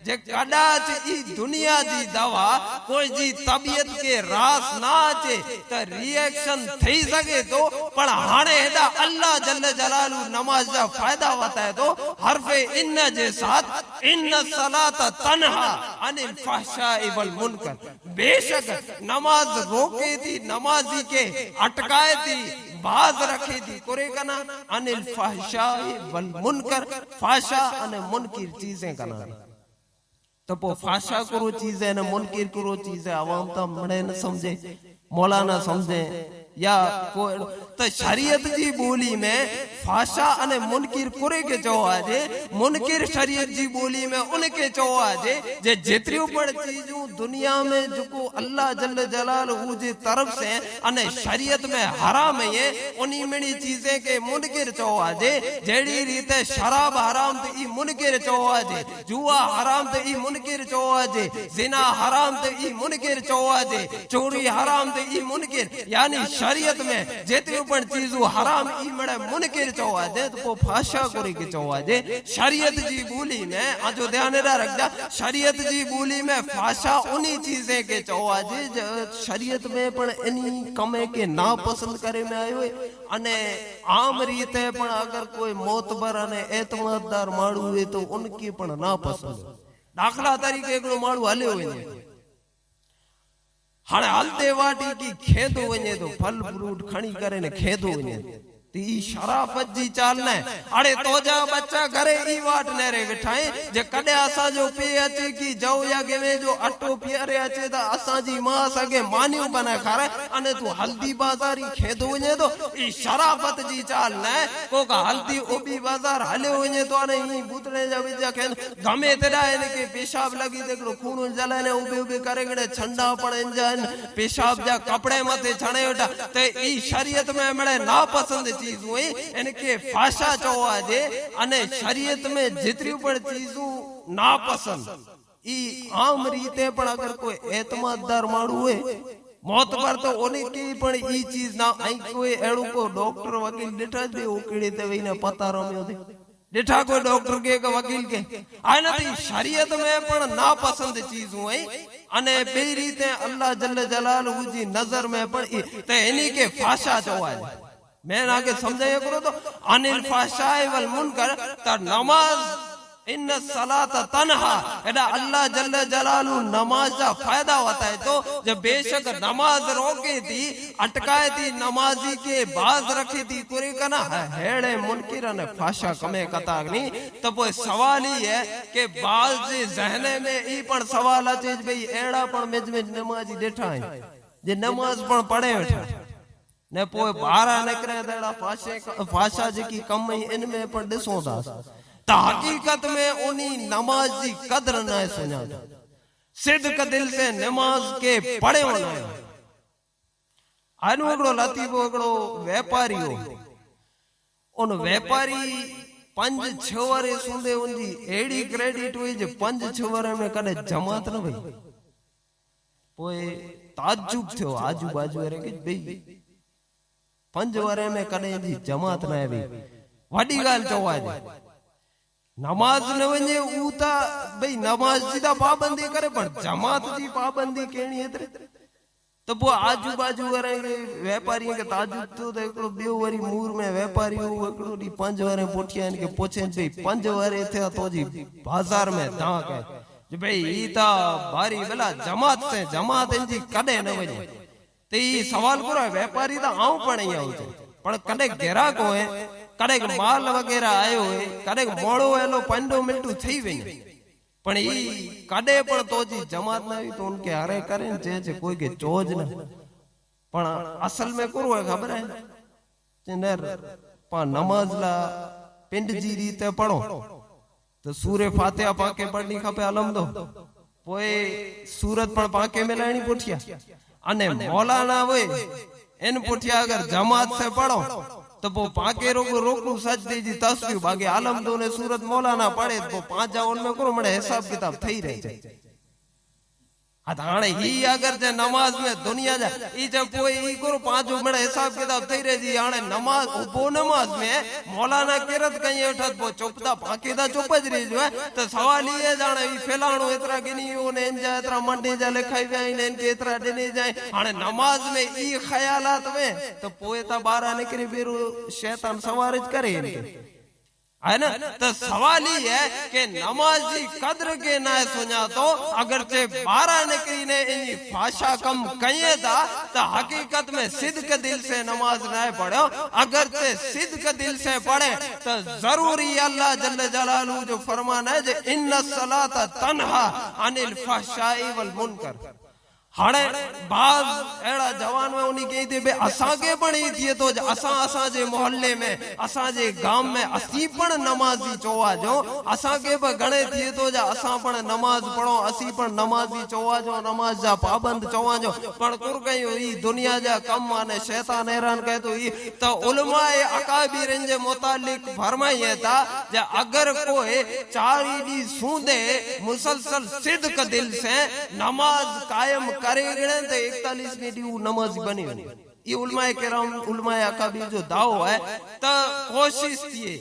जे कदाच ई दुनिया जी दवा कोई जी तबियत के रास ना अचे तो रिएक्शन थई सके तो पर हाणे हेदा अल्लाह जल्ल जलालू नमाज जा फायदा बताए तो हरफे इन जे साथ इन सलात तन्हा अनिल फहशाई वल मुनकर बेशक नमाज रोके थी नमाजी के अटकाए थी बाज रखे थी करे कना अनिल फहशाई वल मुनकर फाशा अने मुनकिर चीजें कना तो पो फाशा करो चीज है ना मुनकिर करो चीज है आवाम तो मणे न समझे मौलाना समझे या कोई तो शरीयत जी बोली में फाशा अने मुनकिर करे के चवा जे मुनकिर शरीयत जी बोली में उनके चवा जे जेतरियों पण चीजों दुनिया में जो अल्लाह जल्ल जलालहू जी तरफ से अने शरीयत में हराम है उन्हीं में चीजें के मुनकिर चवा जे जेड़ी रीते शराब हराम तो ई मुनकिर चवा जे जुआ हराम तो ई मुनकिर चवा जे जिना हराम तो ई मुनकिर चवा जे चोरी हराम तो ई मुनकिर यानी शरीयत में जेतरी पण चीजू हराम ई मणे मुनकिर चवा दे तो फाशा करे के चवा दे शरीयत जी बोली में आजो ध्यान रख जा शरीयत जी बोली में फाशा उन्हीं चीजें के चवा दे शरीयत में पण इनी कमे के ना पसंद करे में आयो अने आम रीते पण अगर कोई मोतबर अने एतमाददार माणू है तो उनकी पण ना पसंद दाखला तरीके एकड़ो माणू हले होय हाणे हलते वाटी की खेदो वने तो फल फ्रूट खणी करे ने खेदो वने ती शराफत जी चाल न अड़े तो जा बच्चा घरे ई वाट न रे बिठाए जे कदे असा जो पे अचे की जाओ या गेवे जो अटो पियरे अचे ता असा जी मां सगे मानियो बना खारे अने तू हल्दी बाजारी खेदो वने तो ई शराफत जी चाल न को का हल्दी ओबी बाजार हले वने तो अने ई बूतने जा विजा के गमे तेरा इनके पेशाब लगी देखो खून जलाने उबे उबे करे गड़े छंडा पड़न जान पेशाब जा कपड़े मथे छणे उठा ते ई शरीयत में मड़े ना पसंद चीज हुई इनके फाशा चोवा जे अने शरीयत में जितरी पण चीजू ना पसंद ई आम रीते पण अगर कोई एतमाददार माणू हुए मौत पर तो ओने की पण ई चीज ना आई कोई एड़ो को डॉक्टर वकील डिठा दे ओकड़े ते वईने पता रम्यो दे डिठा कोई डॉक्टर के वकील के आने ती शरीयत में पण ना पसंद चीज हुई अने बे रीते अल्लाह जल्ल जलालहू जी नजर में पण ते इनी के फाशा चोवा मैं आगे समझाया करो तो अनिल फाशाए वल मुनकर ता नमाज इन सलात तन्हा एडा अल्लाह जल्ल जलालू नमाज का फायदा होता है तो जब बेशक नमाज रोके थी अटकाए थी नमाजी के बाज रखी थी पूरी कना हेड़े मुनकिर ने फाशा कमे कतागनी तो वो सवाल ही है कि बाज जे जहने में ई पण सवाल अचे भाई एड़ा पण में नमाजी बैठा है जे नमाज पण पढ़े बैठा ने पोए बारा निकरे देड़ा फाशा जी कम इनमें पर दिसो दास ता हकीकत में उनी नमाज की कदर न सुना सिद्क दिल से नमाज के पढ़े होना आनु एकड़ो लतीफो एकड़ो व्यापारी हो उन व्यापारी 5-6 वरे सुंदे उनजी एड़ी क्रेडिट हुई जे 5-6 वरे में कदे जमात न भई पोए ताज्जुब थियो आजू बाजू रे के भई 5 वरे में कदे जी जमात न आई वडी गाल चवा दे नमाज न वने ऊता भाई नमाज जी दा पाबंदी करे पर जमात जी पाबंदी केनी हेतरे तो वो आजू बाजू वरे व्यापारी के ताजुब तो एकड़ो बेओ वरी मूर में व्यापारी हो एकड़ो दी 5 वरे पोठिया के पूछे भाई 5 वरे थे तो जी बाजार में दा के जे भाई ई ता भारी भला जमात से जमात जी कदे न वने ते ई सवाल करो व्यापारी ता आऊ पण ही आऊ पण कदे ग्राहक होए कदे माल वगैरह आयो है कदे मोड़ो एलो 5 मिनट थई वेने पण ई कदे पण तो जी जमात ना तो उनके हारे करे जे जे कोई के चोज न पण असल में करो है खबर है चंदर पा नमाज ला पिंड जी रीते पढ़ो तो सूरे फातिहा पाके पढ़नी खपे अलम दो पोए सूरत पण पाके मिलाणी पुठिया अने मौलाना होए इन पुठिया अगर जमात से पढ़ो तो वो पाके रोको रोकू सजदे जी तस्वीर बागे आलम दो ने सूरत मौलाना पढ़े तो 5 जाओ में करो मड़े हिसाब किताब थई रहे हाणे ही अगर जे नमाज में दुनिया जा ई जब कोई ई करो 5 मड़े हिसाब किताब थई रहे जी हाणे नमाज वो नमाज में मौलाना किरत कई उठत वो चुपदा पाके दा चुप ज रही जो है तो सवाल ये जाने ई फलाणो इतरा गिनी ओने इंजा इतरा मंडे जा लिखाई वे इन के इतरा देने जाए हाणे नमाज में ई ख्यालात में तो पोए ता बारा निकरे बेरो शैतान सवार करे है ना तो सवाल ही है कि नमाजी कद्र के ना सुना तो अगर से 12 निकली ने इन फाशा कम कहे था तो हकीकत में सिद्क दिल से नमाज ना पढ़ो अगर से सिद्क दिल से पढ़े तो जरूरी अल्लाह जल्ल जलालू जो फरमान है जे इन्न सलात तन्हा अनिल फहशाई वल मुनकर हाणे बाज एड़ा जवान में उन्हीं कही थे बे असा के पण ई थिए तो असा जे मोहल्ले में असा जे गांव में असी पण नमाजी चोवा जो असा के ब गणे थिए तो असा पण नमाज पढ़ो असी पण नमाजी चोवा जो नमाज जा पाबंद चोवा जो पण कुर गई ई दुनिया जा कम माने शैतान हैरान कहे तो ई तो उलमाए अकाबिरन जे मुतालिक फरमाइए था जे अगर कोई 4 दी सूंदे मुसलसल सिद्क दिल से नमाज कायम करे गणे तो 41 में दी नमाज बनी ये उलमाए किराम उलमाए अकाबिर जो दाव है तो कोशिश थिए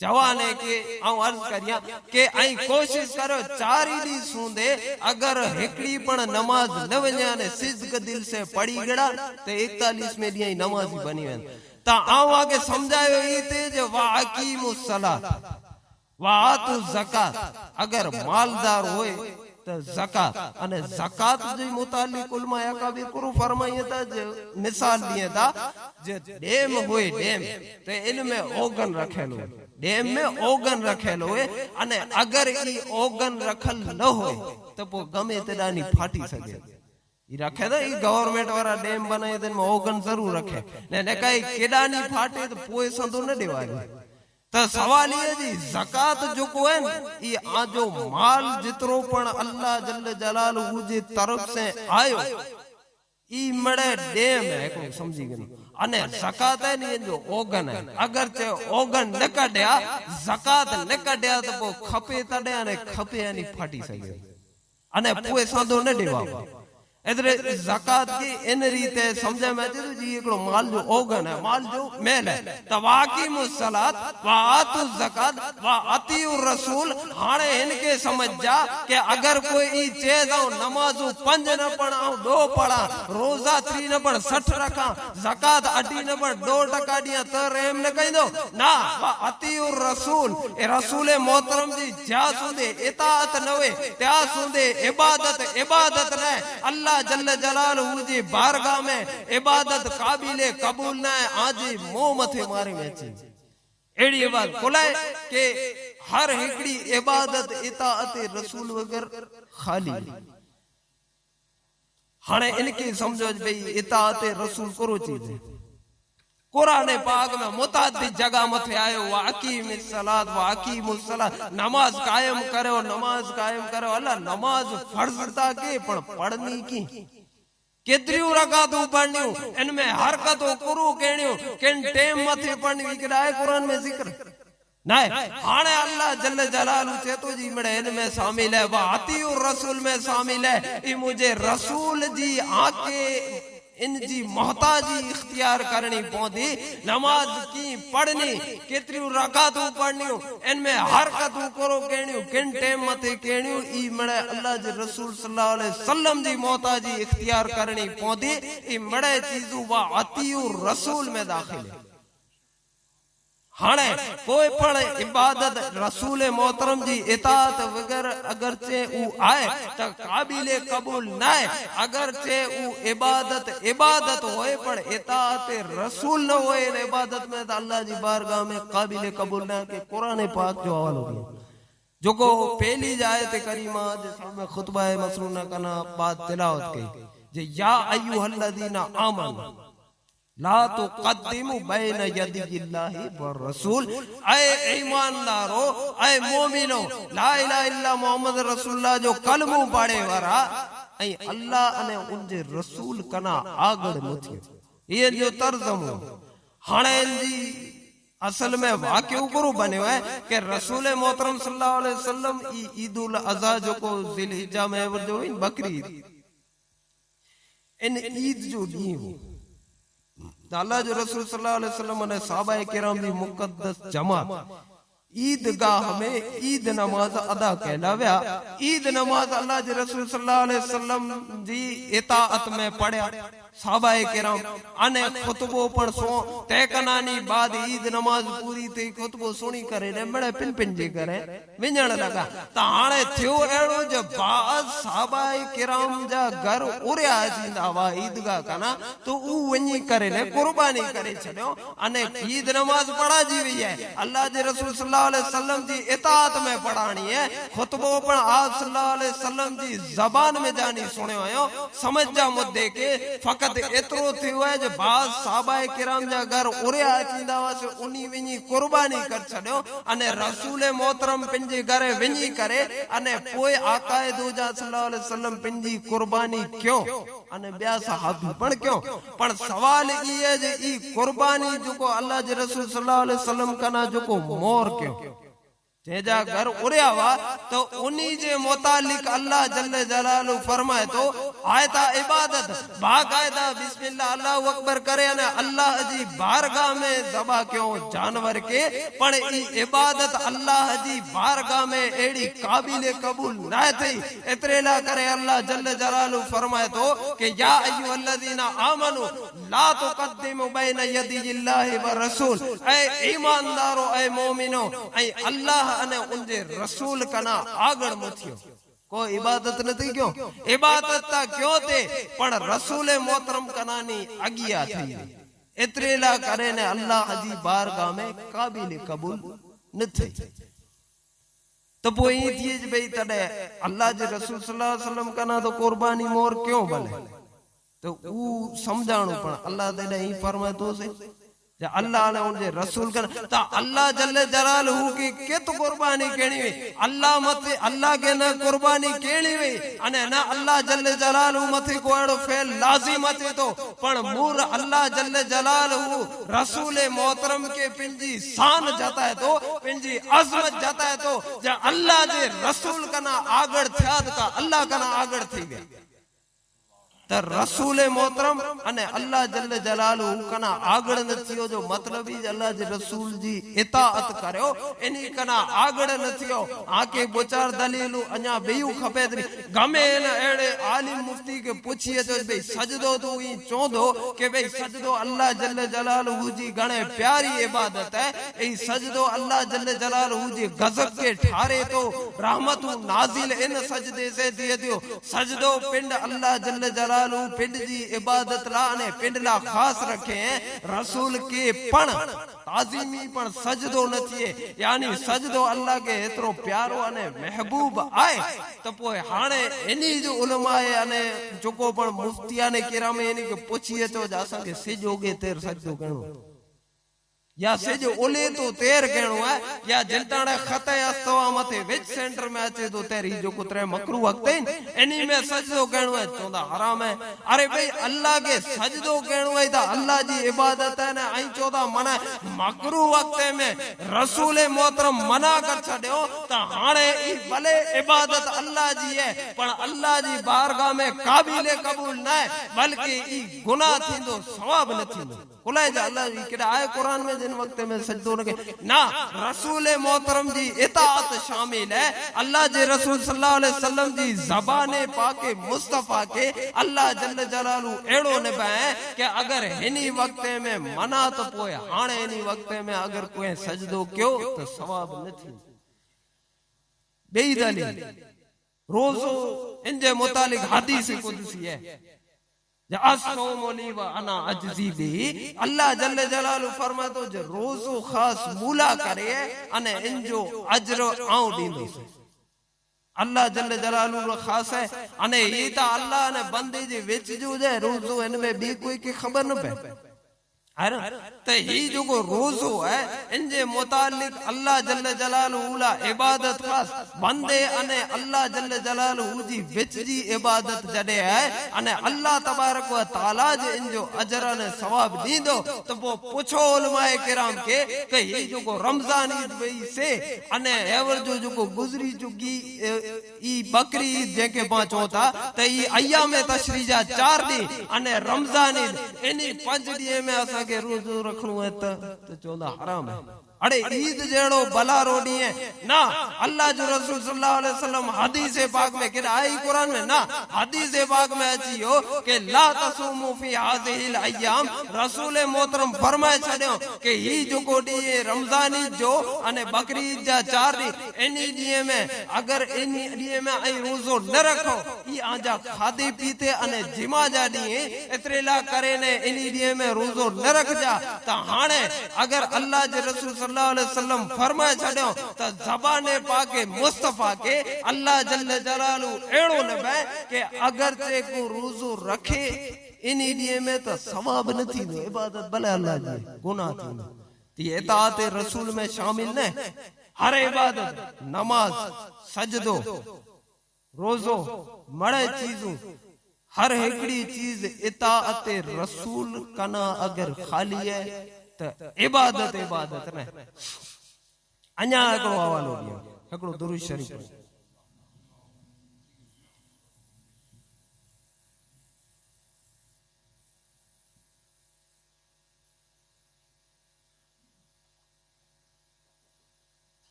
जवाने के आऊं अर्ज करिया के आई कोशिश करो 4 दी सूंदे अगर हेकड़ी पण नमाज न वन्या ने सिद्क दिल से पढ़ी गड़ा तो 41 में दी नमाजी बनी वन ता आऊं आगे समझायो ई ते जे वाकीमुस सलात वातु ज़कात अगर मालदार होए तो ज़कात अने ज़कात जे मुतालिक उलमा अकाबिर कुरु फरमाइए था जे मिसाल दिए था जे डेम होए डेम तो इनमें ओगन रखेलो डेम में ओगन रखेलो है अने अगर ई ओगन रखल न होए तो वो गमे तेडानी फाटी सके ई रखे ना ई गवर्नमेंट वाला डेम बनाए तो ओगन जरूर रखे ने कई केडानी फाटे तो पोए संदो न देवायो तो सवाल ये जी ज़कात जो को है ये आजो माल जितरो पण अल्लाह जल्ल जलालहू जी तरफ से आयो ई मड़े डेम है को समझी गनी अने ज़कात है नी जो ओगन है अगर चे ओगन न कढया ज़कात न कढया तो वो खपे तडे अने खपे यानी फाटी सके अने पोए सांदो न देवा एदरे ज़कात की इन रीते समझे में तो जी एकड़ो माल जो ओगन है माल जो मेल है तवाकी मुसलात वा आतु ज़कात वा अतिउ रसूल हाने इनके समझ जा कि अगर कोई ई चे जाओ नमाजू 5 न पढ़ा 2 पढ़ा रोजा 3 न पढ़ 60 रखा ज़कात 8 न पढ़ 2% दिया तो रेम न कहि दो ना वा अतिउ रसूल ए रसूल मोहतरम जी जा सुंदे इताअत नवे त्या सुंदे इबादत न अल्लाह जल्ल जलालहू जी बारगाह में इबादत काबिले कबूल न आजी मोह मथे मारे वेची एड़ी बात बोलाए के हर हिकड़ी इबादत इताअत रसूल वगर खाली हाने इनकी समझो भाई इताअत रसूल करो चीज है कुरान पाक में मुतादिद जगह मथे आयो वाकीमिस सलात वाकीमुस सलात नमाज कायम करो अल्लाह नमाज फर्जता के पण पढ़नी की केतरियो रकातू पढ़नियो इनमें हरकतो कुरु केणियो किन टेम मथे पढ़नी विकराए कुरान में जिक्र नहीं हाने अल्लाह जल्ल जलालहू चेतो जी मड़े इनमें शामिल है वातियु रसूल में शामिल है ई मुझे रसूल जी आके इन जी मोहताजी इख्तियार करनी पौधी नमाज की पढ़नी केतरी रकातू पढ़नी इनमें हरकतू करो केणियो किन टेम मथे केणियो ई मड़े अल्लाह जे रसूल सल्लल्लाहु अलैहि वसल्लम जी मोहताजी इख्तियार करनी पौधी ई मड़े चीजू वा अतियु रसूल में दाखिल है हाने कोई पण इबादत रसूल मोहतरम जी इताअत वगैरह अगर चे ऊ आए तो काबिले कबूल न है अगर चे ऊ इबादत होए पण इताअत रसूल न होए इबादत में तो अल्लाह जी बारगाह में काबिले कबूल न के कुरान पाक जो हवालो दिया जो को पहली जायत करीमा जिसमें खुतबा मसरूना कना बाद तिलावत की जे या अय्युहल्लज़ीना आमनू ला तुक़द्दिमू बैन यदिल्लाहि व रसूल ऐ ईमानदारो ऐ मोमिनो ला इलाहा इल्ला मोहम्मद रसूलुल्लाह जो कलमो पढ़े वारा ऐ अल्लाह अने उनजे रसूल कना आगड़ मथियो ये जो तर्जमो हाणे जी असल में वाक्य गुरु बने है कि रसूल मोहतरम सल्लल्लाहु अलैहि वसल्लम ईद उल अज़हा जो को ज़िलहिज्जा में जो बकरी इन ईद जो दी अल्लाह जो रसूल सल्लल्लाहु अलैहि वसल्लम ने सहाबाए किराम दी मुकद्दस जमात ईदगाह में ईद नमाज अदा कहलाव्या ईद नमाज अल्लाह जे रसूल सल्लल्लाहु अलैहि वसल्लम जी इताअत में पढ़या सहाबाए किराम अने खुतबो पण सो तैकनानी बाद ईद नमाज पूरी थी खुतबो सुनी करे ने मड़े पिन पिन जे करे विञण लगा त हाणे थियो एड़ो जे बाद सहाबाए किराम जा घर उरया थींदा वा ईदगाह कना तो ऊ वञी करे ने कुर्बानी करे छड्यो अने ईद नमाज पढ़ा जी वई है अल्लाह जे रसूल सल्लल्लाहु अलैहि वसल्लम जी इताअत में पढ़ानी है खुतबो पण आप सल्लल्लाहु अलैहि वसल्लम जी ज़बान में जानी सुणयो आयो समझ जा मुद्दे के फकत एतरो थियो है जे बाज सहाबाए किराम जा घर उरया थींदा वासे उनी विनी कुर्बानी कर छड्यो अने रसूल मोहतरम पिंजे घरे विनी करे अने पोए आकाए दूजा सल्लल्लाहु अलैहि वसल्लम पिंजी कुर्बानी क्यों अने ब्या सहाबी पण क्यों पण सवाल ई है जे ई कुर्बानी जो अल्लाह जे रसूल सल्लल्लाहु अलैहि वसल्लम कना जो मोर क्यों जेजा घर उड़िया हुआ तो उन्हीं जे मुतालिक अल्लाह जल्ले जलालू फरमाए तो आयता इबादत बाकायदा बिस्मिल्लाह अल्लाहु अकबर करे ने अल्लाह जी बारगाह में दबा क्यों जानवर के पण ई इबादत अल्लाह जी बारगाह में एड़ी काबिले कबूल ना थई एतरेला करे अल्लाह जल्ले जलालू फरमाए तो कि या अय्युहल्लज़ीना आमनू ला तुक़द्दिमू बैन यदिल्लाहि व रसूल ऐ ईमानदारो ऐ मोमिनो ऐ अल्लाह अने उनजे रसूल कना आगड़ मुथियो कोई इबादत नहीं क्यों इबादत ता क्यों थे पण रसूले मोहतरम कनानी अगिया थी एतरेला करे ने अल्लाह जी बारगाह में काबिल कबूल न थे तो पोई थी भाई तडे अल्लाह जे रसूल सल्लल्लाहु अलैहि वसल्लम कना तो कुर्बानी मोर क्यों भले तो ऊ समझाणो पण अल्लाह तेडे ही फरमाए तो से जे अल्लाह ने उनजे रसूल कन ता अल्लाह जल्ले जलालहू की केत कुर्बानी केणी वे अल्लाह मथे अल्लाह के न कुर्बानी केणी वे अने ना अल्लाह जल्ले जलालहू मथे को एड़ो फेल लाजिम अचे तो पण मूर अल्लाह जल्ले जलालहू रसूले मोहतरम के पिंजी शान जताए तो पिंजी अजमत जताए तो जे अल्लाह जे रसूल कना आगड़ थया का अल्लाह कना आगड़ थी गया तो रसूले मोहतरम अने अल्लाह जल्ले जलालहू कना आगड़ न थियो जो मतलब ही अल्लाह जे रसूल जी इताअत करयो इनी कना आगड़ न थियो आके बोचार दलीलू अन्या बेयू खपे तरी गमे न एड़े आलिम मुफ्ती के पूछिए तो भाई सजदो तू ई चोंदो के भाई सजदो अल्लाह जल्ले जलालहू जी घणे प्यारी इबादत है ई सजदो अल्लाह जल्ले जलालहू जी गजब के ठारे तो रहमत नाजिल इन सजदे से दिए दियो सजदो पिंड अल्लाह जल्ले जलालहू पिंड जी इबादत ला ने पिंड ला खास रखे हैं रसूल के पण ताजीमी पण सजदो न थिए यानी सजदो अल्लाह के एतरो प्यारो अने महबूब आए तो पोए हाणे इनी जो उलमाए अने जोको पण मुफ्तिया ने किरामे इनी के पूछिए तो जासा के सिजोगे तेर सजदो कणो या से जो ओले तो तेर कहणो है या जिलताणे खते अस्तवा मथे विच सेंटर में अचे तो तेरी जो कुतरे मकरू वक्त इनी में सजदो कहणो है चोंदा हराम है अरे भाई अल्लाह के सजदो कहणो है ता अल्लाह जी इबादत है ने आई चोदा मना मकरू वक्त में रसूले मोहतरम मना कर छड्यो ता हाणे ई भले इबादत अल्लाह जी है पण अल्लाह जी बारगाह में काबिल कबूल न है बल्कि ई गुनाह थिंदो सवाब न थिंदो बोले जा अल्लाह जी केड़ा आए कुरान में जिन वक्त में सजदो न के ना रसूल मोहतरम जी इताअत शामिल है अल्लाह जे रसूल सल्लल्लाहु अलैहि वसल्लम जी ज़बाने पाके मुस्तफा के अल्लाह जल्ले जलालू एड़ो ने पाए कि अगर इनी वक्त में मना तो पोए हाणे इनी वक्त में अगर कोई सजदो क्यों तो सवाब न थी बेई दलील रोजो इनजे मुतालिक हदीस कुदसी है अल्लाह जल्ले जलालू फरमातो जो रोजो खास मूला करे अने इनजो अजर आऊं दींदो अल्लाह जल्ले जलालू खास है अने ये ता अल्लाह ने बंदे जे विच जो जे रोजो इनमें भी कोई की खबर न पे तो ये जो को रोजो है इनजे मुतालिक अल्लाह जल्ले जलालहू ला इबादत खास बंदे अने अल्लाह जल्ले जलालहू जी विच जी इबादत जडे है अने अल्लाह तबारक व तआला जे इनजो अजर ने सवाब दींदो तो वो पूछो उलमाए किराम के कि ये जो को रमजान ईद वई से अने एवर जो को गुजरी चुकी ई बकरी ईद जेके पांचो था तो ई अय्याम तशरीजा 4 दी अने रमजान ईद इनी 5 दी में असा के रोजो रखणो है तो चोंदा हराम है अरे ईद जेड़ो भला रोडी है ना अल्लाह जो रसूल सल्लल्लाहु अलैहि वसल्लम हदीस पाक में के आई कुरान में ना हदीस पाक में अची हो कि ला तसूमु फी हाज़िहिल अय्याम रसूल मोहतरम फरमाए छड्यो कि ही जो कोडी रमजानी जो अने बकरीद जा 4 दी इनी दी में अगर इनी दी में आई रोजो न रखो ई आजा खादे पीते अने जिमा जा दी एतरेला करे ने इनी दी में रोजो न रख जा ता हाने अगर अल्लाह जे रसूल सल्लल्लाहु अलैहि वसल्लम फरमाए छड्यो त ज़बाने पाके मुस्तफा के अल्लाह जल्ले जलालू एड़ो न बे के अगर ते को रोजो रखे इनी दिए में तो सवाब न थी इबादत भले अल्लाह जी गुनाह थी ती इताअत रसूल में शामिल न हर इबादत नमाज सजदो रोजो मड़े चीजों हर एकड़ी चीज इताअत रसूल कना अगर खाली है तो इबादत इबादत न अन्या एकड़ो हवालो दियो एकड़ो दुरूद शरीफ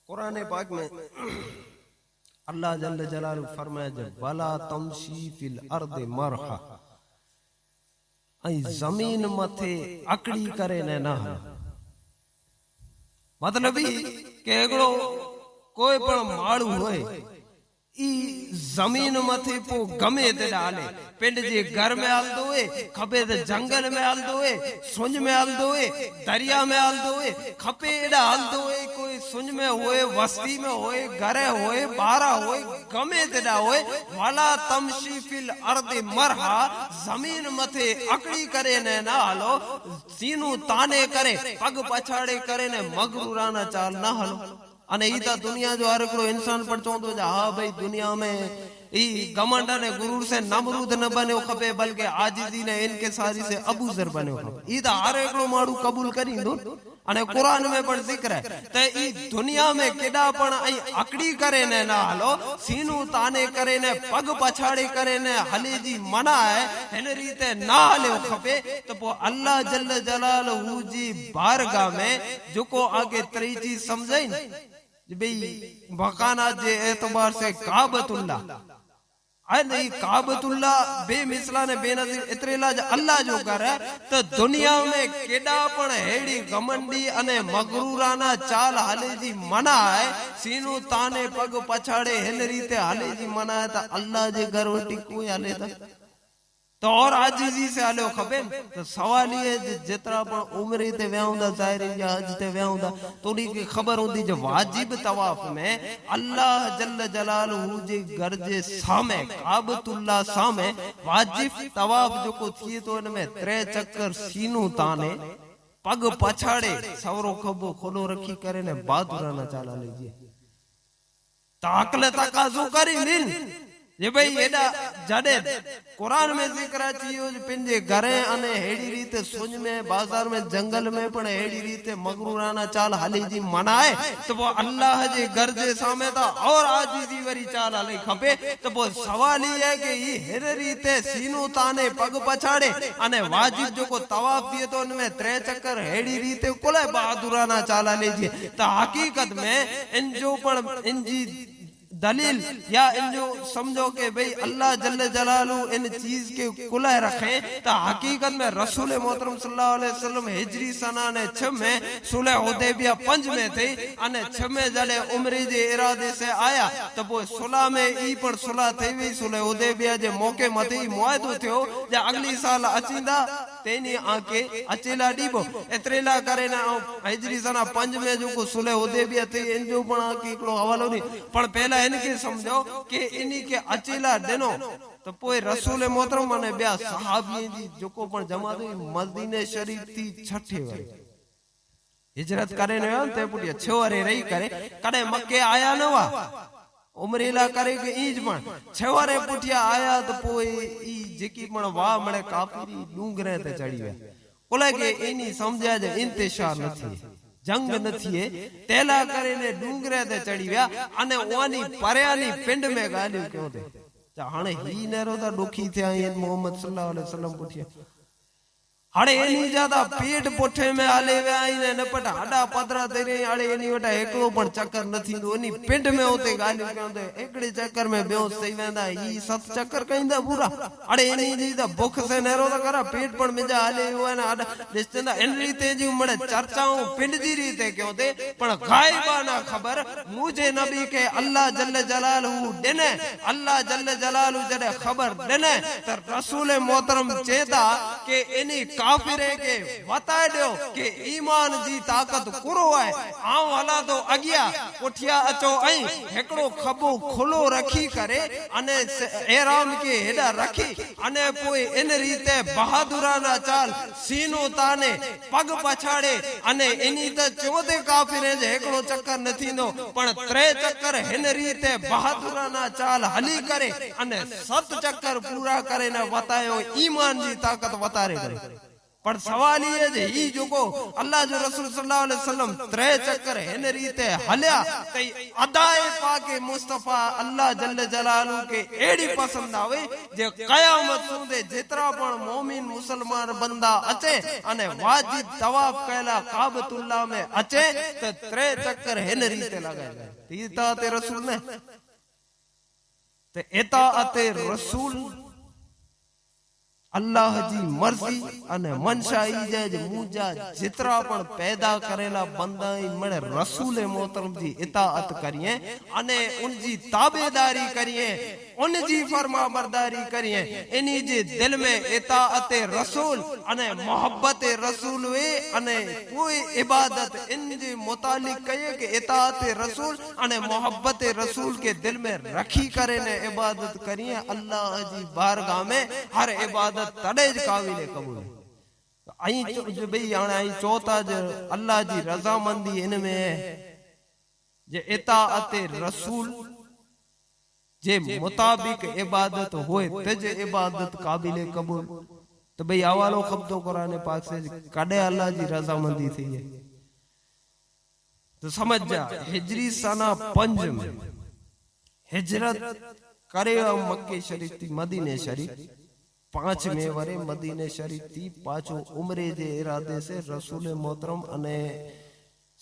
कुरान पाक में अल्लाह जल्ले जलालहू फरमाए जब वला तमशी फिल अर्द मरहा आई जमीन मथे अकड़ी करे ने ना मतलब के एकड़ो कोई पण माड़ू होय ई जमीन मथे पो गमे ते डाले पिंड जे घर में हलदो है खपे ते जंगल में हलदो है सुंज में हलदो है दरिया में हलदो है खपे एडा हलदो है कोई सुंज में होए वस्ती में होए घरे होए बारा होए गमे ते डा होए वाला तमशी फिल अर्द मरहा जमीन मथे अकड़ी करे ने ना हलो सीनू ताने करे पग पछाड़े करे ने मगरूराना चाल ना हलो अने ई ता दुनिया जो हर एकड़ो इंसान पण चवंदो जे हा भाई दुनिया में ई घमंड ने गुरूर से नमरूद न बन्यो खपे बल्कि आजिजी ने इनकिसारी से अबू जर बन्यो खपे ई ता हर एकड़ो माण्हू कबूल करींदो अने कुरान में पण जिक्र है ते ई दुनिया में केडा पण आई अकड़ी करे ने ना हलो सीनू ताने करे ने पग पछाड़े करे ने हले जी मना है इन रीते ना हले खपे तो पो अल्लाह जल्ल जलालहू जी बारगाह में जोको आगे तरी चीज समझाई भाई मकाना जे एतबार से काबतुल्ला नहीं काबतुल्ला बेमिसला ने बेनजीर इतरेला अल्लाह जो कर है तो दुनिया में केडा पण हेड़ी घमंडी अने मगरूराना चाल हाले जी मना है सीनू ताने पग पछाड़े हिन रीते हाले जी मना है तो अल्लाह जे घर वटी कोई हाले था तो और आजीजी से हलो खबे तो सवाल ये जितना पण उम्र ते व्याउंदा जाहिर या हज ते व्याउंदा तोड़ी की खबर होंदी जो वाजिब तवाफ में अल्लाह जल्ल जलालहू जे घर जे सामे काबतुल्ला सामे वाजिब तवाफ जो को थी तो इनमें 3 चक्कर सीनू ताने पग पछाड़े सवरो खबो खोलो रखी करे ने बहादुराना चाला लीजिए ताकले तकाजो करी मिन ये भाई एडा जडे कुरान में जिक्र चियो पिंजे घरे अने हेड़ी रीते सुंज में बाजार में जंगल में पण हेड़ी रीते मगरूराना चाल हाली जी मनाए तो वो अल्लाह जे घर जे सामे था और आजीजी वरी चाल हाली खपे तो वो सवाल ही है कि ये हेर रीते सीनू ताने पग पछाड़े अने वाजिब जो को तवाफ दिए तो उनमें 3 चक्कर हेड़ी रीते कुले बहादुराना चाल हाली जी तो हकीकत में इन जो पण इन जी दलील या इन जो समझो के भाई अल्लाह जल्ल जलालू इन चीज के कुला रखे तो हकीकत में रसूल मोहतरम सल्लल्लाहु अलैहि वसल्लम हिजरी सना ने 6 में सुलह हुदैबिया 5 में थी अने 6 में जले उम्रे जे इरादे से आया तो वो सुलह में ई पर सुलह थी हुई सुलह हुदैबिया जे मौके मथे मुआदो थियो जे अगली साल अचींदा तेनी आके अचेला डीबो एतरेला करे ना हिजरी सना 5 में जो को सुलह हुदैबिया थी इन जो पण के एकड़ो हवालो नी पण पहला इनके समझो कि इन्हीं के अचेला दिनो तो पोए रसूल मोहतरम ने ब्या सहाबी जी जोको पण जमात मदीने शरीफ थी 6ठे वारी हिजरत करे ने ते पुटिया 6 वारे रही करे कदे मक्के आया न वा उमरेला करे के ईज पण 6 वारे पुटिया आया तो पोए ई जेकी पण वा मळे काफिरी डूंगरे ते चढ़ी वे ओले के एनी समझया जे इंतशार नथी जंग नथी तेला करे ने डूंगरे ते चढ़ी व्या अने ओनी पर्यानी पिंड में गालियो क्यों दे हाणे ही नेरो ता दुखी थया मोहम्मद सल्लल्लाहु अलैहि वसल्लम पुछिया हाणे एनी ज्यादा पेट पोठे में हाले वे आईने नपट हाडा पदरा दे रे हाणे एनी वटा एकड़ो पण चक्कर नथी दो एनी पिंड में होते गालियो क्यों दे एकड़े चक्कर में बेहोश थई वेंदा ई 7 चक्कर कहिंदा पूरा हाणे एनी जी दा भूख से नेरो ता करा पेट पण मिजा हाले हुआ ने हाडा दिसंदा इन रीते जी मड़े चर्चाओं पिंड जी रीते क्यों दे पण गायबाना खबर मुझे नबी के अल्लाह जल्ल जलालहू देने अल्लाह जल्ल जलालहू जड़े खबर देने त रसूल मोहतरम चेता के एनी काफिरे के बता दो कि ईमान जी ताकत कुरो है आऊं हला तो अगिया उठिया अचो आई हेकड़ो खबो खुलो रखी करे अने एराम के हेडा रखी अने पोए इन रीते बहादुराना चाल सीनो ताने पग पछाड़े अने इनी त चोदे काफिरे जे हेकड़ो चक्कर नथी नो पण 3 चक्कर हिन रीते बहादुराना चाल हली करे अने 7 चक्कर पूरा करे न बतायो ईमान जी ताकत वतारे करे पर सवाल ये जे ई जोको अल्लाह जो रसूल सल्लल्लाहु अलैहि वसल्लम 3 चक्कर हिन रीते हल्या तई अदाए पाके मुस्तफा अल्लाह जल्ल जलालू के एड़ी पसंद आवे जे कयामत सुंदे जेतरा पण मोमिन मुसलमान बंदा अचे अने वाजिब तवाफ कैला काबतुल्लाह में अचे तो 3 चक्कर हिन रीते लगाए इताअते रसूल ने ते इताअते रसूल अल्लाह जी मर्जी अने मनशा ई जे मुजा जितरा पण पैदा करेला बंदा मने रसूल मोहतरम जी इताअत करिए अने उनजी ताबेदारी करिए उनजी फरमा बरदारी करिए इनी जे दिल में इताअत रसूल अने मोहब्बत रसूल वे अने कोई इबादत इन जे मुतालिक कहे कि इताअत रसूल अने मोहब्बत रसूल के दिल में रखी करे ने इबादत करिए अल्लाह जी बारगाह में हर इबादत तड़े ज काबिल कबूल आई भाई हाणे आई चौथा ज अल्लाह जी रजामंदी इनमें जे इताअत रसूल जे मुताबिक इबादत होए तज इबादत काबिल कबूल तो भाई हवालो खपतो कुरान पाक से कड़े अल्लाह जी रजामंदी थी है तो समझ जा हिजरी सना 5 में हिजरत करे मक्के शरीफ थी मदीने शरीफ 5 में वरे मदीने शरीफ थी 5 उम्रे जे इरादे से रसूल मोहतरम अने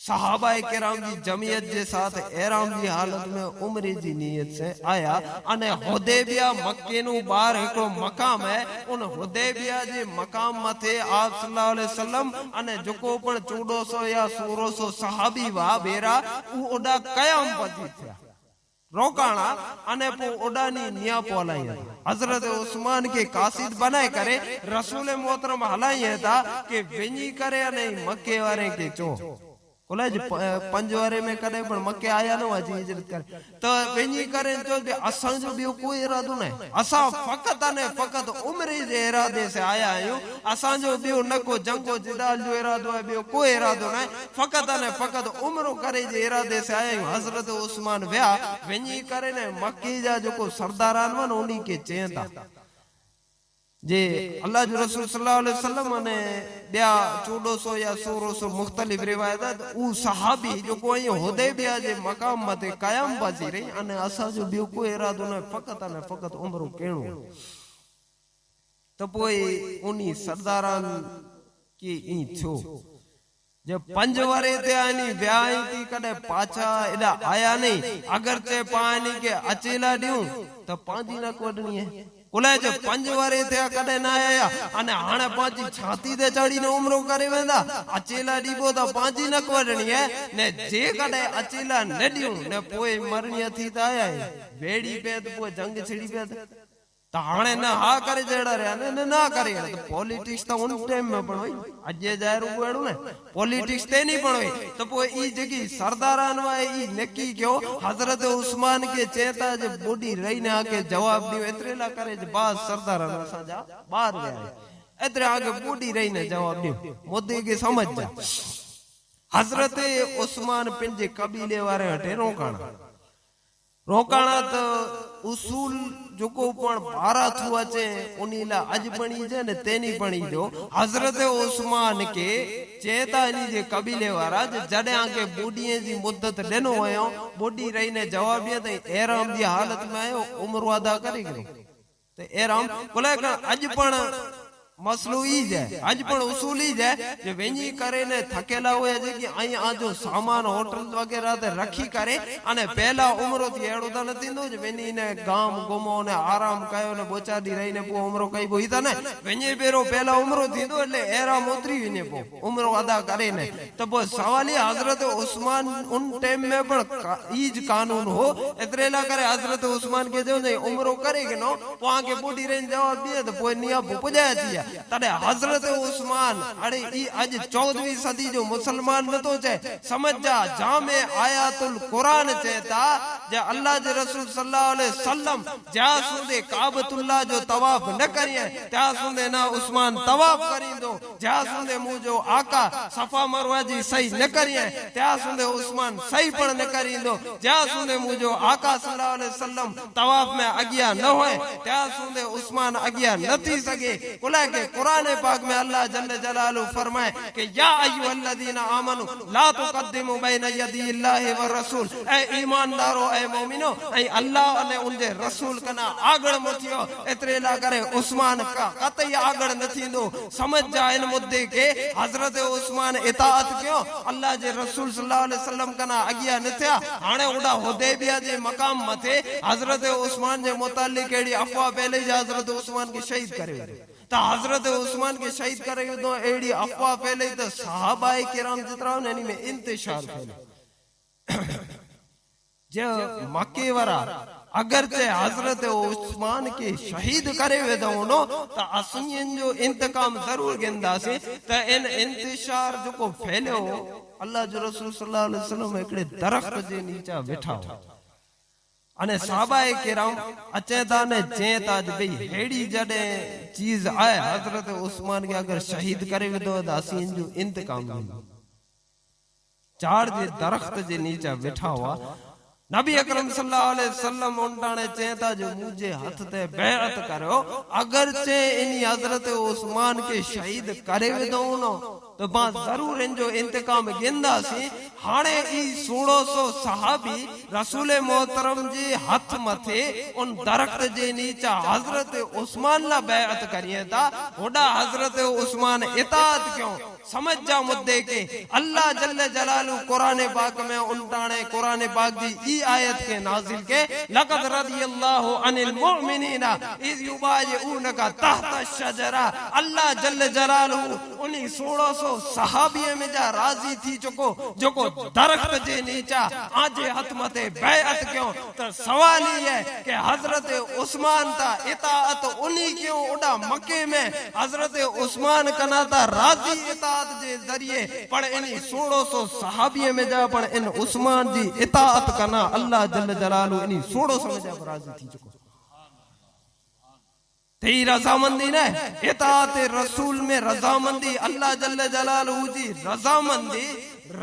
सहाबा किराम जी जमीयत के साथ एहराम की हालत में उम्रे की नीयत से आया अने हुदैबिया मक्के नु बाहर एको मकाम है उन हुदैबिया जे मकाम मथे आप सल्लल्लाहु अलैहि वसल्लम अने जको पण 1400 या 1600 सहाबी वा बेरा उ ओडा कयाम पती थया रोकाणा अने पो ओडानी निया पोलाई हजरत उस्मान के कासिद बनाए करे रसूल मोहतरम हलाई था कि वेनी करे अने मक्के वारे के चो कोलेज 5 वारे में करे पण मक्के आया न वाजी हिजरत करे तो वेनी करे तो असा जो बियो कोई इरादो नहीं असा फकत अने फकत उम्रे जे इरादे से आया आयो असा जो बियो न को जंगो जिदाल जो इरादो है बियो कोई इरादो नहीं फकत अने फकत उम्रो करे जे इरादे से आया हजरत उस्मान व्या वेनी करे ने मक्के जा जो को सरदारान वन उनी के चेंदा जे अल्लाह जो रसूल सल्लल्लाहु अलैहि वसल्लम ने बिया 1400 या 1600 मुख्तलिफ रिवायत उ सहाबी जो कोई हुदैबिया जे मकाम मते कायम बाजी रही अने असा जो बियो कोई इरादो न फकत अने फकत उम्रो केणो तो पोई उनी सरदारान की ई छो जब 5 वारे ते आनी व्याई थी कदे पाछा एडा आया नहीं अगर चे पानी के अचेला दियो तो पांजी न कोडनी है उले जो 5 वारे थे कदे ना आया अने हाने पांजी छाती ते चढ़ी ने उमरो करे वेंदा अचेला दीबो तो पांजी न कोडनी है ने जे कदे अचेला न दियो ने पोए मरणी थी त आया वेड़ी पे तो पो जंग छिड़ी पे तो हाने ना हा करे जेड़ा रे ने ना करे तो पॉलिटिक्स तो उन टाइम में पण होई अजे जाय रुएड़ो ने पॉलिटिक्स ते नहीं पण होई तो पो ई जगी सरदारान वा ई नक्की क्यों हजरत उस्मान के चेता जे बॉडी रही ने आके जवाब दियो एतरेला करे जे बात सरदारान असा जा बाहर गया एतरे आगे बॉडी रही ने जवाब दियो मुद्दे के समझ जा हजरत उस्मान पिंजे कबीले वारे हटे रोकाणा तो उसूल जोको पण बारा थुआ चे उनीला अज बणी जे ने तेनी बणी जो हजरत उस्मान के चेतानी जे कबीले वारा जडे आके बूडीए जी मुद्दत देनो होयो बूडी रही ने जवाब दिया तो एहराम जी हालत में आयो उम्र अदा करी गयो तो एहराम बोले अज पण मसलो ई जाए आज पण उसूल ई जाए जे वेनी करे ने थकेला होए जे कि आई आजो सामान होटल वगैरह ते रखी करे अने पहला उमरो थी एड़ो त नथी नो जे वेनी ने गाम गुमो ने आराम कयो ने बोचाडी रही ने पो उमरो कई बोई त ने वेनी बेरो पहला उमरो थी तो એટલે एराम उतरी ने पो उमरो अदा करे ने तो पो सवाल है हजरत उस्मान उन टाइम में पण ईज कानून हो एतरेला करे हजरत उस्मान के जो नहीं उमरो करे के नो पो आके बूढ़ी रही जवाब दिए तो पो निया पुजाया थी तड़े हजरत उस्मान अरे ई आज 14वीं सदी जो मुसलमान न तो चे समझ जा जामे आयातुल कुरान चेता जे अल्लाह जे रसूल सल्लल्लाहु अलैहि वसल्लम जा सुंदे काबतुल्लाह जो तवाफ न करिए त्या सुंदे ना उस्मान तवाफ करिंदो जा सुंदे मुजो आका सफा मरवा जी सही न करिए त्या सुंदे उस्मान सही पण न करिंदो जा सुंदे मुजो आका सल्लल्लाहु अलैहि वसल्लम तवाफ में अगिया न होए त्या सुंदे उस्मान अगिया न थी सके कुला के कुरान पाक में अल्लाह जल्ल जलालु फरमाए कि या अय्युहल्लज़ीना आमनु ला तुक़द्दिमु बैना यदिल्लाहि व रसूल ए ईमानदारो ए मोमिनो ए अल्लाह ने उनजे रसूल कना आगळ मथियो एतरेला करे उस्मान का कतई आगळ न थींदो समझ जा इन मुद्दे के हजरत उस्मान इताअत क्यों अल्लाह जे रसूल सल्लल्लाहु अलैहि वसल्लम कना अगिया न थया हाने उडा हुदैबिया जे मकाम मथे हजरत उस्मान जे मुतालिक एडी अफवाह पहले जे हजरत उस्मान के शहीद करे तो हजरत उस्मान के शहीद करे तो एड़ी अफवाह फैले तो सहाबाए किराम जितरा ने में इंतशार फैले जो मक्के वारा अगर ते हजरत उस्मान के शहीद करे वे तो असीं जो इंतकाम जरूर गिंदासीं त इन इंतशार जो को फैलियो अल्लाह जो रसूल सल्लल्लाहु अलैहि वसल्लम एकड़े दरख्त जे नीचा बैठा हो अने सहाबाए किराम अचे था ने जे ता भई हेड़ी जडे चीज आए हजरत उस्मान के अगर शहीद करे वे तो असीं जो इंतकाम चार जे दरख्त जे नीचा बैठा हुआ नबी अकरम सल्लल्लाहु अलैहि वसल्लम उन्टाने चेता जो मुझे हाथ ते बैअत करो अगर चे इन हजरत उस्मान के शहीद करे दो तो मां जरूर इन जो इंतकाम गिंदासी हाने ई 1600 सहाबी रसूल मोहतरम जी हाथ मथे उन दरख्त जे नीचा हजरत उस्मान ला बैअत करिए था ओडा हजरत उस्मान इताअत क्यों समझ जा मुद्दे के अल्लाह जल्ले जलालू कुरान पाक में उल्टाने कुरान पाक जी ई आयत के नाजिल के लक़द रदियल्लाहु अनिल मुमिनीना इज़ युबायऊनका तहत शजरा अल्लाह जल्ले जलालू उन्हीं 1600 सहाबी में जा राजी थी जोको दरख्त जे नीचा आजे हथ मथे बैअत क्यों तो सवाल ही है कि हजरत उस्मान ता इताअत उन्हीं क्यों उड़ा मक्के में हजरत उस्मान कना ता राजी इताअत जे जरिए पर इन 1600 सहाबी में जा पर इन उस्मान जी इताअत कना अल्लाह जल्ल जलालू इन 1600 में जा राजी थी चुको तेरी रजामंदी ने इताअत रसूल में रजामंदी अल्लाह जल्ल जलालू जी रजामंदी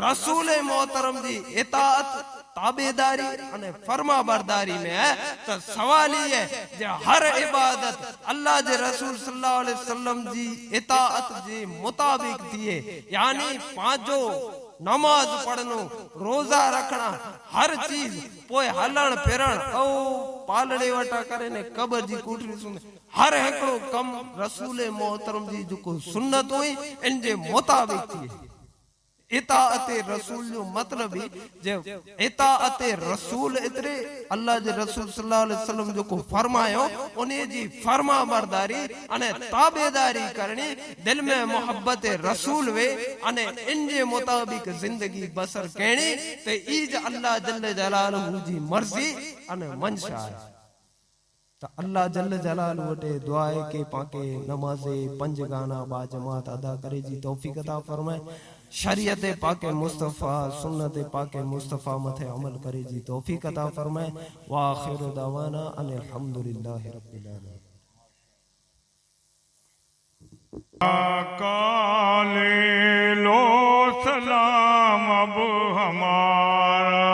रसूल मोहतरम जी इताअत ताबेदारी अने फरमा बरदारी में है तो सवाल ही है जे हर इबादत अल्लाह जे रसूल सल्लल्लाहु अलैहि वसल्लम जी इताअत जे मुताबिक थिए यानी पांचो नमाज पढ़नो रोजा रखना हर चीज पोए हलण फिरण ओ पालड़े वटा करे ने कब्र जी कूटरी सुन हर एकड़ो कम रसूल मोहतरम जी जो सुन्नत हुई इन जे मुताबिक थिए इताअत रसूल जो मतलब ही जे इताअत रसूल इतरे अल्लाह जे रसूल सल्लल्लाहु अलैहि वसल्लम जो को फरमायो उन्हें जी फरमा बरदारी अने ताबेदारी करनी दिल में मोहब्बत रसूल वे अने इन जे मुताबिक जिंदगी बसर करनी ते ईज अल्लाह जल्ल जलालहू जी मर्जी अने मंशा है तो अल्लाह जल्ल जलालहू वटे दुआ है के पाके नमाज़े पंज गाना बा जमात अदा करे जी तौफीक अता फरमाए शरीयत पाके मुस्तफा सुन्नत पाके मुस्तफा मथे अमल करे जी तौफीक अता फरमाए व आखिर दावाना अनिल हम्दुलिल्लाहि रब्बिल आलमीन काले लो सलाम अब हमारा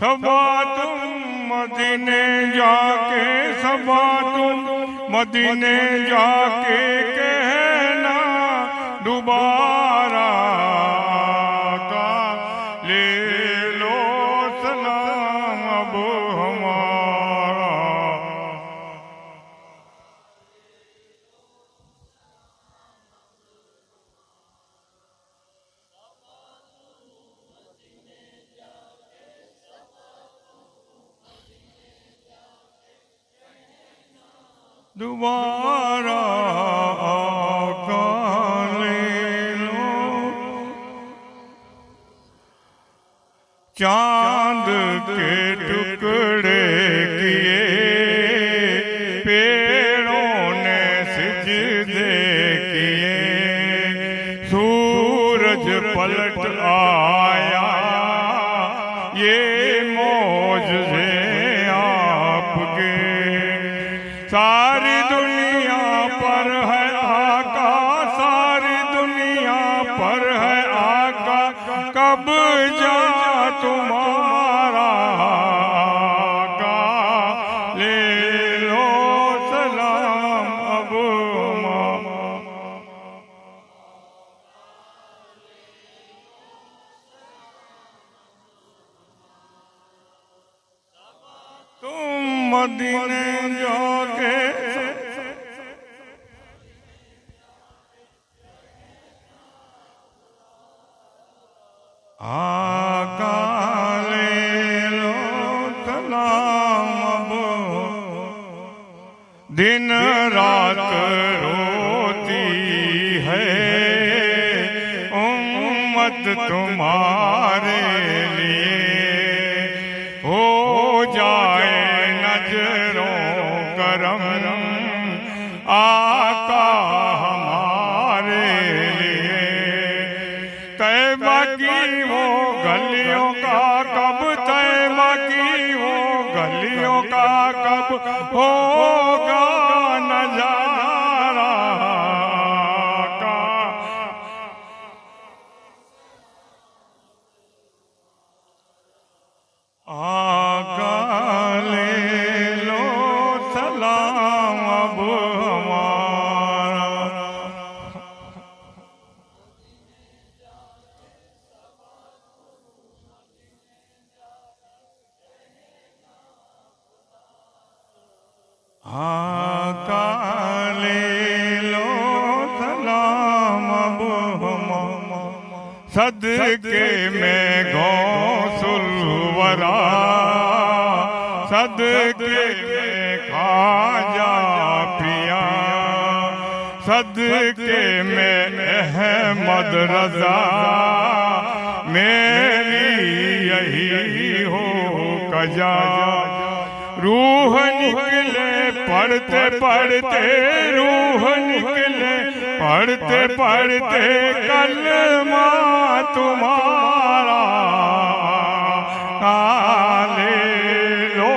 सबा तुम मदीने जाके सबा तुम मदीने जाके कहना दोबारा दोबारा आका ले लो चांद के टुकड़े किए पेड़ों ने सिजदे किए सूरज पलट आया ये मौजज़े आपके सारी दुनिया पर है आका सारी दुनिया पर है आका कब जा तुम्हारा आका ले लो सलाम अब तुम मदीने जाके आका ले लो सलाम अब दिन रात रो उम्मत तुम्हारे लिए हो जाए नजरों करम आका हमारे लिए। तैबा की वो गलियों का कब, तैबा की वो गलियों का कब होगा नजारा का। आका ले लो सलाम अब हमारा। आका ले लो सलाम अब हमारा। सदके में गौसुल वरा, सदके में खाजा पिया, सदके में अहमद रजा, मेरी यही हो कजा। रूह निकले पढ़ते पढ़ते, रूह निकले पढ़ते पढ़ते कलमा तुम्हारा। ले लो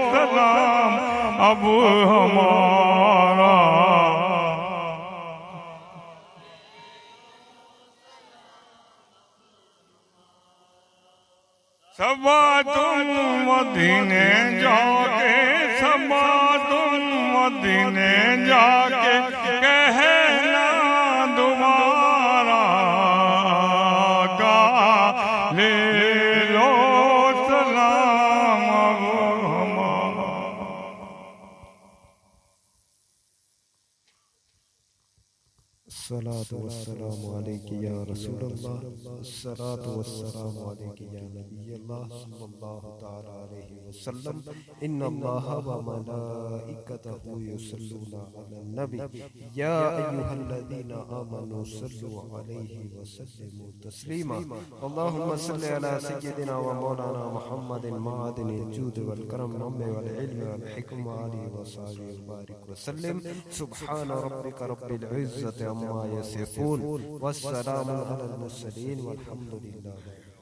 सलाम अब हमारा। सबा तुम मदीने जाके, सबा तुम मदीने जाके कहना दोबारा का। ले लो सलाम अब हमारा। अस्सलातु वस्सलामु अलैका या रसूलल्लाह, अस्सलातु वस्सलामु अलैका या नबियल्लाह सल्लल्लाहु तआला अलैहि वसल्लम। इन्नल्लाहा व मलाइकतहु युसल्लूना अलन नबी या अय्युहल्लज़ीना आमनू सल्लु अलैहि व सल्लिमू तस्लीमा। अल्लाहुम्मा सल्लि अला सय्यिदिना व मौलाना मुहम्मदिन मादिनिल जूद वल करम वल इल्म वल हिक्म व आलिहि व सहाबिहि व बारिक व सल्लिम। सुब्हान रब्बिका रब्बिल इज्जति अम्मा यसिफून वस्सलामुन अलल मुरसलीन वल्हम्दुलिल्लाहि।